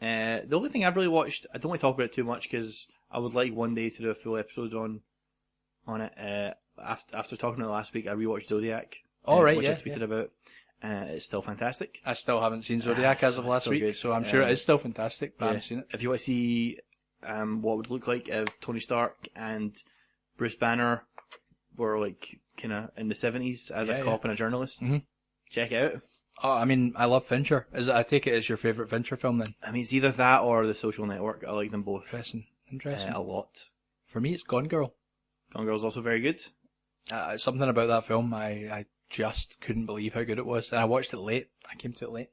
The only thing I've really watched, I don't want to talk about it too much because I would like one day to do a full episode on it. After talking about it last week, I rewatched Zodiac. Which I tweeted about. It's still fantastic. I still haven't seen Zodiac as of last week, good. so I'm sure it is still fantastic, but I haven't seen it. If you want to see what it would look like if Tony Stark and Bruce Banner were like kind of in the 70s as a cop and a journalist, check it out. Oh, I mean, I love Fincher. I take it as your favourite Fincher film then? I mean, it's either that or The Social Network. I like them both. Interesting. A lot. For me, it's Gone Girl. Gone Girl's also very good. Something about that film, I just couldn't believe how good it was. And I watched it late. I came to it late.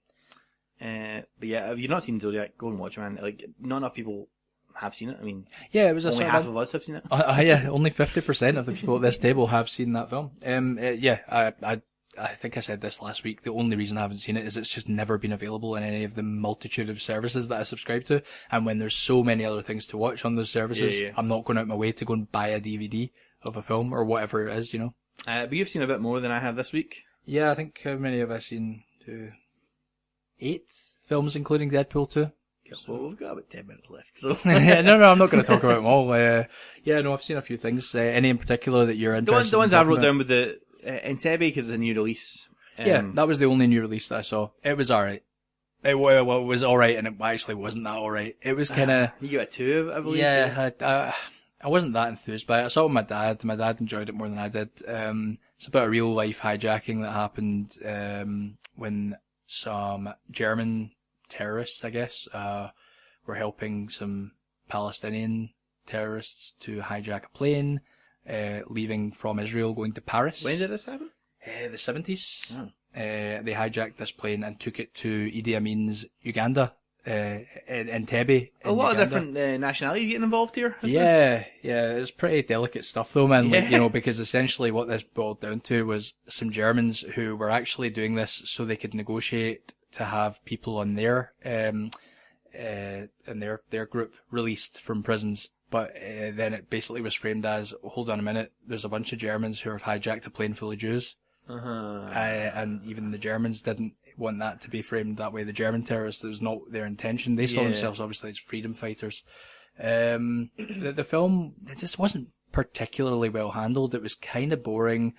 But yeah, if you've not seen Zodiac, go and watch it, man. Like, not enough people have seen it. I mean, yeah, it was only half of us have seen it. Yeah, only 50% of the people at this table have seen that film. I think I said this last week. The only reason I haven't seen it is it's just never been available in any of the multitude of services that I subscribe to. And when there's so many other things to watch on those services, I'm not going out my way to go and buy a DVD of a film or whatever it is, you know. But you've seen a bit more than I have this week. Yeah, I think how many have I seen? 8 films, including Deadpool 2. Well, we've got about 10 minutes left, so. No, I'm not going to talk about them all. I've seen a few things. Any in particular that you're interested The ones I wrote about? down with the Entebbe, because it's a new release. That was the only new release that I saw. It was alright. It was alright, and it actually wasn't that alright. It was kind of... You gave it 2, I believe. Yeah, I wasn't that enthused by it. I saw it with my dad. My dad enjoyed it more than I did. It's about a real life hijacking that happened when some German terrorists, I guess, were helping some Palestinian terrorists to hijack a plane, leaving from Israel going to Paris. When did this happen? The 70s. Oh. They hijacked this plane and took it to Idi Amin's Uganda. Entebbe. A lot of different nationalities getting involved here. Yeah, it's pretty delicate stuff though, man. Like, because essentially what this boiled down to was some Germans who were actually doing this so they could negotiate to have people on their their group released from prisons. But then it basically was framed as, hold on a minute, there's a bunch of Germans who have hijacked a plane full of Jews. And even the Germans didn't want that to be framed that way. The German terrorists, it was not their intention. They saw themselves obviously as freedom fighters. The film, it just wasn't particularly well handled. It was kind of boring.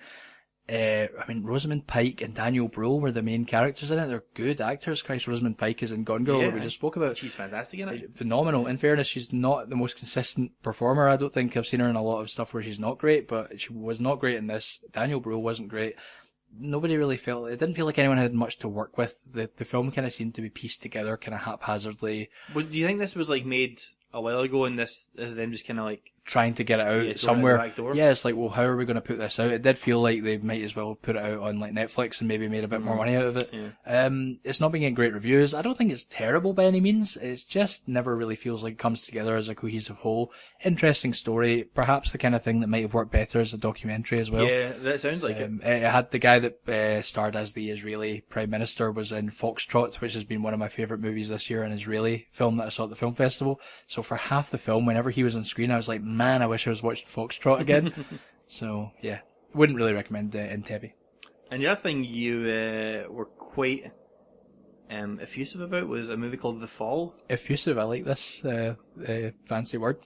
Rosamund Pike and Daniel Brühl were the main characters in it. They're good actors. Christ, Rosamund Pike is in Gone Girl that we just spoke about. She's fantastic in it. Phenomenal. In fairness, she's not the most consistent performer. I don't think I've seen her in a lot of stuff where she's not great, but she was not great in this. Daniel Brühl wasn't great. Nobody really it didn't feel like anyone had much to work with. The film kind of seemed to be pieced together kind of haphazardly. Well, do you think this was like made a while ago and this is them just kind of like trying to get it out somewhere? It's like, well, how are we going to put this out? It did feel like they might as well put it out on like Netflix and maybe made a bit more money out of it. It's not been getting great reviews. I don't think it's terrible by any means. It just never really feels like it comes together as a cohesive whole. Interesting story, perhaps the kind of thing that might have worked better as a documentary as well. Yeah, that sounds like it. It had the guy that starred as the Israeli Prime Minister was in Foxtrot, which has been one of my favourite movies this year, an Israeli film that I saw at the film festival. So for half the film, whenever he was on screen, I was like, man, I wish I was watching Foxtrot again. So yeah, wouldn't really recommend Entebbe. And the other thing you were quite effusive about was a movie called The Fall. Effusive, I like this fancy word.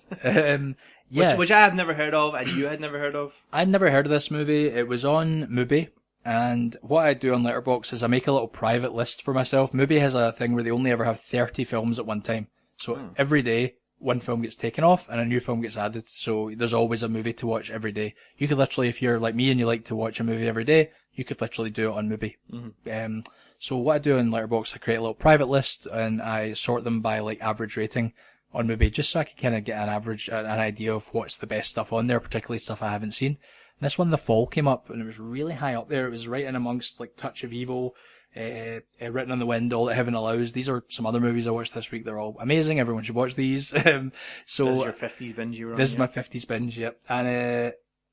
Which I have never heard of, and you had never heard of. I'd never heard of this movie. It was on Mubi, and what I do on Letterboxd is I make a little private list for myself. Mubi has a thing where they only ever have 30 films at one time. So every day, one film gets taken off and a new film gets added. So there's always a movie to watch every day. You could literally, if you're like me and you like to watch a movie every day, you could literally do it on Mubi. So what I do in Letterboxd, I create a little private list and I sort them by like average rating on Mubi, just so I can kind of get an idea of what's the best stuff on there, particularly stuff I haven't seen. And this one, The Fall, came up and it was really high up there. It was right in amongst like Touch of Evil, Written on the Wind, All That Heaven Allows. These are some other movies I watched this week. They're all amazing. Everyone should watch these. So this is your 50s binge you were on. This is my 50s binge, yep. And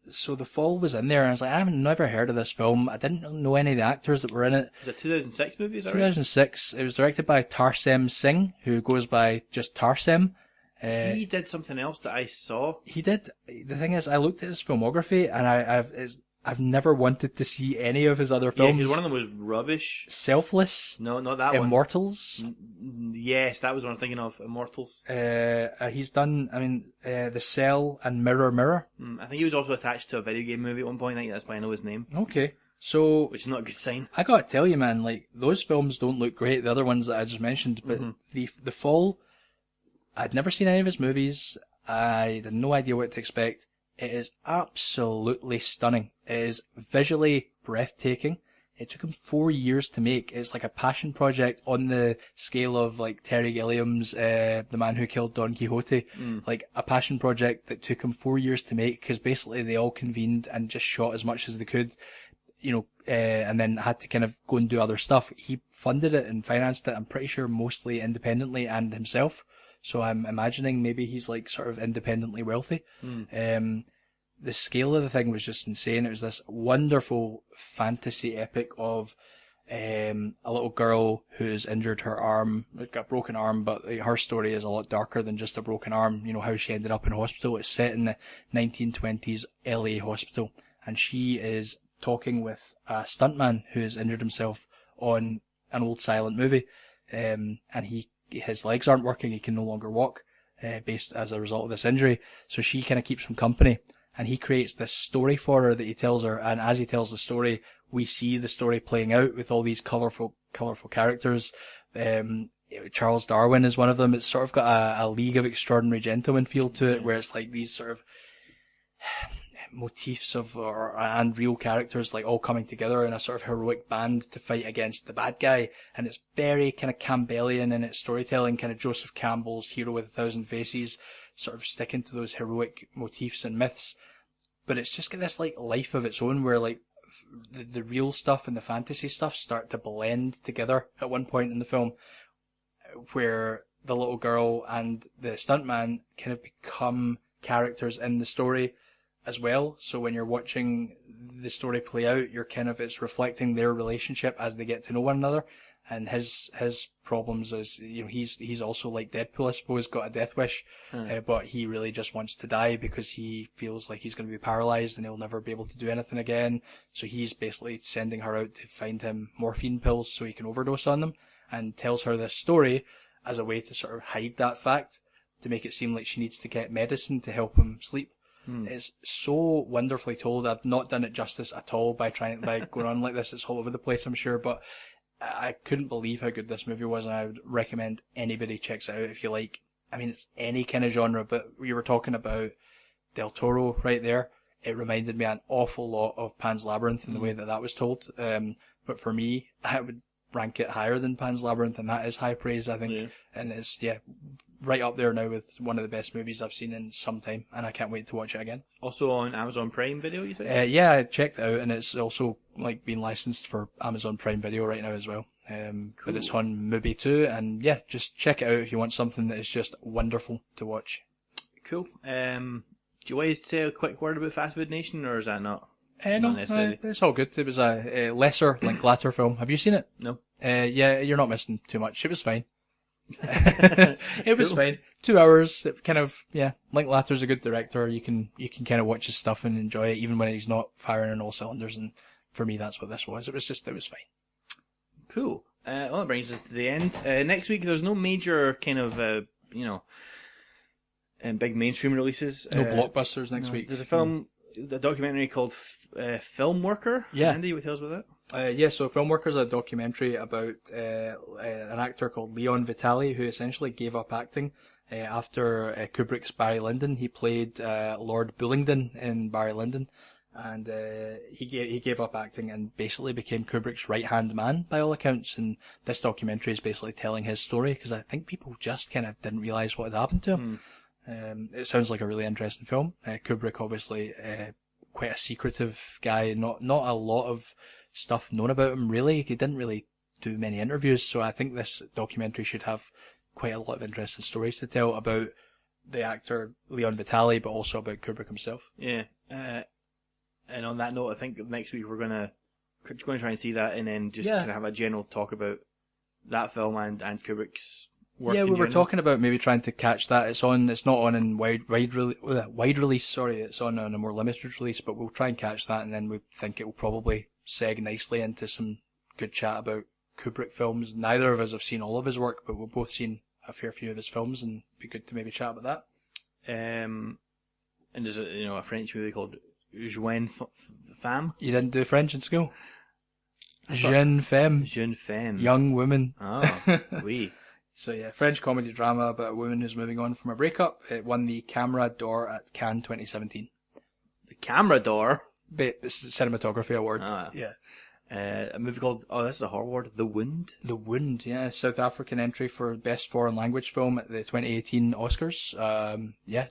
so The Fall was in there and I was like, I've never heard of this film. I didn't know any of the actors that were in it. It was a 2006 movie, is that right? 2006. It was directed by Tarsem Singh, who goes by just Tarsem. He did something else that I saw. He did. The thing is, I looked at his filmography and I've never wanted to see any of his other Yeah, films. because one of them was rubbish. Selfless, No, not that one. Immortals. Yes, that was what I'm thinking of. Immortals. He's done, The Cell and Mirror Mirror. I think he was also attached to a video game movie at one point. I think that's why I know his name, Okay. So, which is not a good sign. I gotta tell you, man, like, those films don't look great, the other ones that I just mentioned, but the Fall, I'd never seen any of his movies. I had no idea what to expect. It is absolutely stunning. It is visually breathtaking. It took him 4 years to make. It's like a passion project on the scale of like Terry Gilliam's The Man Who Killed Don Quixote. Like a passion project that took him 4 years to make because basically they all convened and just shot as much as they could, and then had to kind of go and do other stuff. He funded it and financed it, I'm pretty sure mostly independently and himself. So I'm imagining maybe he's like sort of independently wealthy. The scale of the thing was just insane. It was this wonderful fantasy epic of a little girl who's injured her arm, got a broken arm, but her story is a lot darker than just a broken arm. How she ended up in hospital. It's set in the 1920s LA hospital, and she is talking with a stuntman who has injured himself on an old silent movie, and his legs aren't working, he can no longer walk, based as a result of this injury. So she kind of keeps him company, and he creates this story for her that he tells her, and as he tells the story, we see the story playing out with all these colourful characters. Charles Darwin is one of them. It's sort of got a League of Extraordinary Gentlemen feel to it, where it's like these sort of motifs and real characters like all coming together in a sort of heroic band to fight against the bad guy, and it's very kind of Campbellian in its storytelling, kind of Joseph Campbell's Hero with 1,000 Faces, sort of sticking to those heroic motifs and myths, but it's just got this like life of its own where like the real stuff and the fantasy stuff start to blend together at one point in the film, where the little girl and the stuntman kind of become characters in the story as well. So when you're watching the story play out, it's reflecting their relationship as they get to know one another. And his problems is, he's also like Deadpool, I suppose, got a death wish, but he really just wants to die because he feels like he's going to be paralyzed and he'll never be able to do anything again. So he's basically sending her out to find him morphine pills so he can overdose on them, and tells her this story as a way to sort of hide that fact, to make it seem like she needs to get medicine to help him sleep. It's so wonderfully told. I've not done it justice at all by going on like this. It's all over the place, I'm sure, but I couldn't believe how good this movie was, and I would recommend anybody checks it out if you like. It's any kind of genre, but we were talking about Del Toro right there. It reminded me an awful lot of Pan's Labyrinth in the way that was told. But for me, I would rank it higher than Pan's Labyrinth, and that is high praise, I think. Yeah. And it's, right up there now with one of the best movies I've seen in some time, and I can't wait to watch it again. Also on Amazon Prime Video, you said? Yeah, I checked it out, and it's also like being licensed for Amazon Prime Video right now as well. Cool. But it's on Mubi too, and just check it out if you want something that is just wonderful to watch. Cool. Do you want to say a quick word about Fast Food Nation, or is that not? No, it's all good. It was a lesser Linklater film. Have you seen it? No. You're not missing too much. It was fine. It was fine. 2 hours. It kind of, Linklater's a good director. You can kind of watch his stuff and enjoy it even when he's not firing on all cylinders. And for me, that's what this was. It was fine. Cool. Well, that brings us to the end. Next week, there's no major kind of, big mainstream releases. No blockbusters next week. There's a documentary called Film Worker. Yeah. Andy, what tell us about that? So Film Worker is a documentary about an actor called Leon Vitali, who essentially gave up acting after Kubrick's Barry Lyndon. He played Lord Bullingdon in Barry Lyndon, and he gave up acting and basically became Kubrick's right-hand man by all accounts. And this documentary is basically telling his story, because I think people just kind of didn't realise what had happened to him. It sounds like a really interesting film. Kubrick, obviously, quite a secretive guy, not a lot of stuff known about him, really. He didn't really do many interviews, so I think this documentary should have quite a lot of interesting stories to tell about the actor Leon Vitali, but also about Kubrick himself. Yeah. And on that note, I think next week we're going to try and see that, and then just kind of have a general talk about that film and Kubrick's work. Yeah, we in were general. talking about maybe trying to catch that. It's not on in wide release. Sorry, it's on a more limited release. But we'll try and catch that, and then we think it will probably seg nicely into some good chat about Kubrick films. Neither of us have seen all of his work, but we've both seen a fair few of his films, and it'd be good to maybe chat about that. And there's a French movie called Jeune Femme. You didn't do French in school? Jeune femme. Jeune Femme. Young woman. Oh, oui. So yeah, French comedy drama about a woman who's moving on from a breakup. It won the Camera d'Or at Cannes 2017. The Camera d'Or. It's a cinematography award. Ah. Yeah. A movie called, this is a horror word, The Wound. The Wound, yeah. South African entry for Best Foreign Language Film at the 2018 Oscars.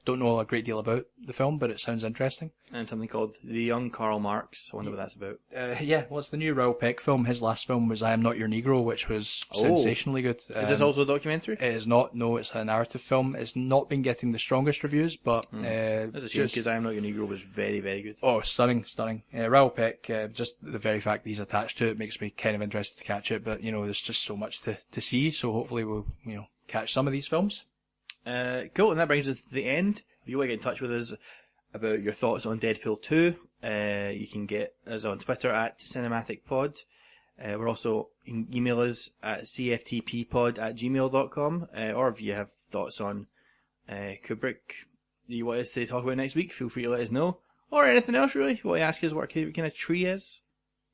Don't know a great deal about the film, but it sounds interesting. And something called The Young Karl Marx. I wonder what that's about. Well, it's the new Raoul Peck film. His last film was I Am Not Your Negro, which was sensationally good. Is this also a documentary? It is not. No, it's a narrative film. It's not been getting the strongest reviews, but That's a shame, because I Am Not Your Negro was very, very good. Oh, stunning. Raoul Peck, just the very fact that he's attached to it makes me kind of interested to catch it, but, there's just so much to see, so hopefully we'll, catch some of these films. Cool, and that brings us to the end. If you want to get in touch with us about your thoughts on Deadpool 2, you can get us on Twitter at cinematicpod. We're also, you can email us at cftppod@gmail.com, or if you have thoughts on Kubrick you want us to talk about next week, feel free to let us know. Or anything else, really. If you want to ask us what kind of tree is.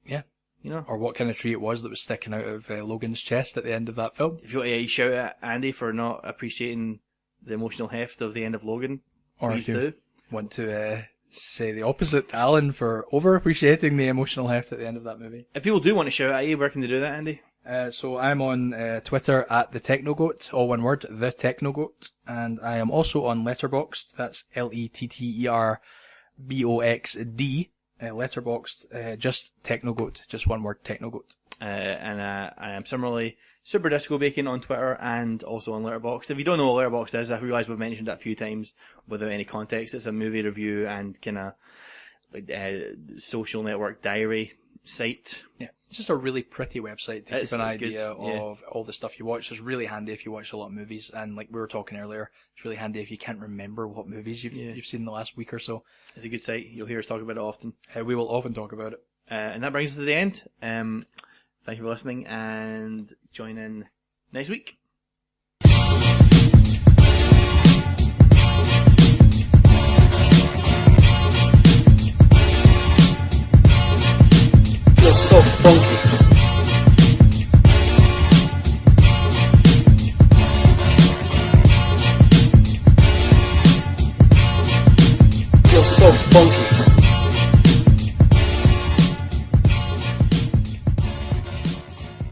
Yeah. You know? Or what kind of tree it was that was sticking out of Logan's chest at the end of that film. If you want to shout at Andy for not appreciating the emotional heft of the end of Logan, or please if you do. want to say the opposite to Alan for over-appreciating the emotional heft at the end of that movie. If people do want to shout at you, where can they do that, Andy? So I'm on Twitter at the Technogoat, all one word, the Technogoat, and I am also on Letterboxd. That's Letterboxd, Letterboxd, just Technogoat, just one word, Technogoat. And I am similarly Super Disco Bacon on Twitter and also on Letterboxd. If you don't know what Letterboxd is, I realise we've mentioned it a few times without any context. It's a movie review and kind of social network diary site. Yeah, it's just a really pretty website to keep an idea good, yeah. of all the stuff you watch. It's really handy if you watch a lot of movies, and like we were talking earlier, it's really handy if you can't remember what movies you've seen in the last week or so. It's a good site. You'll hear us talk about it often. We will often talk about it. And that brings us to the end. Thank you for listening, and join in next week. You're so funky. You're so funky.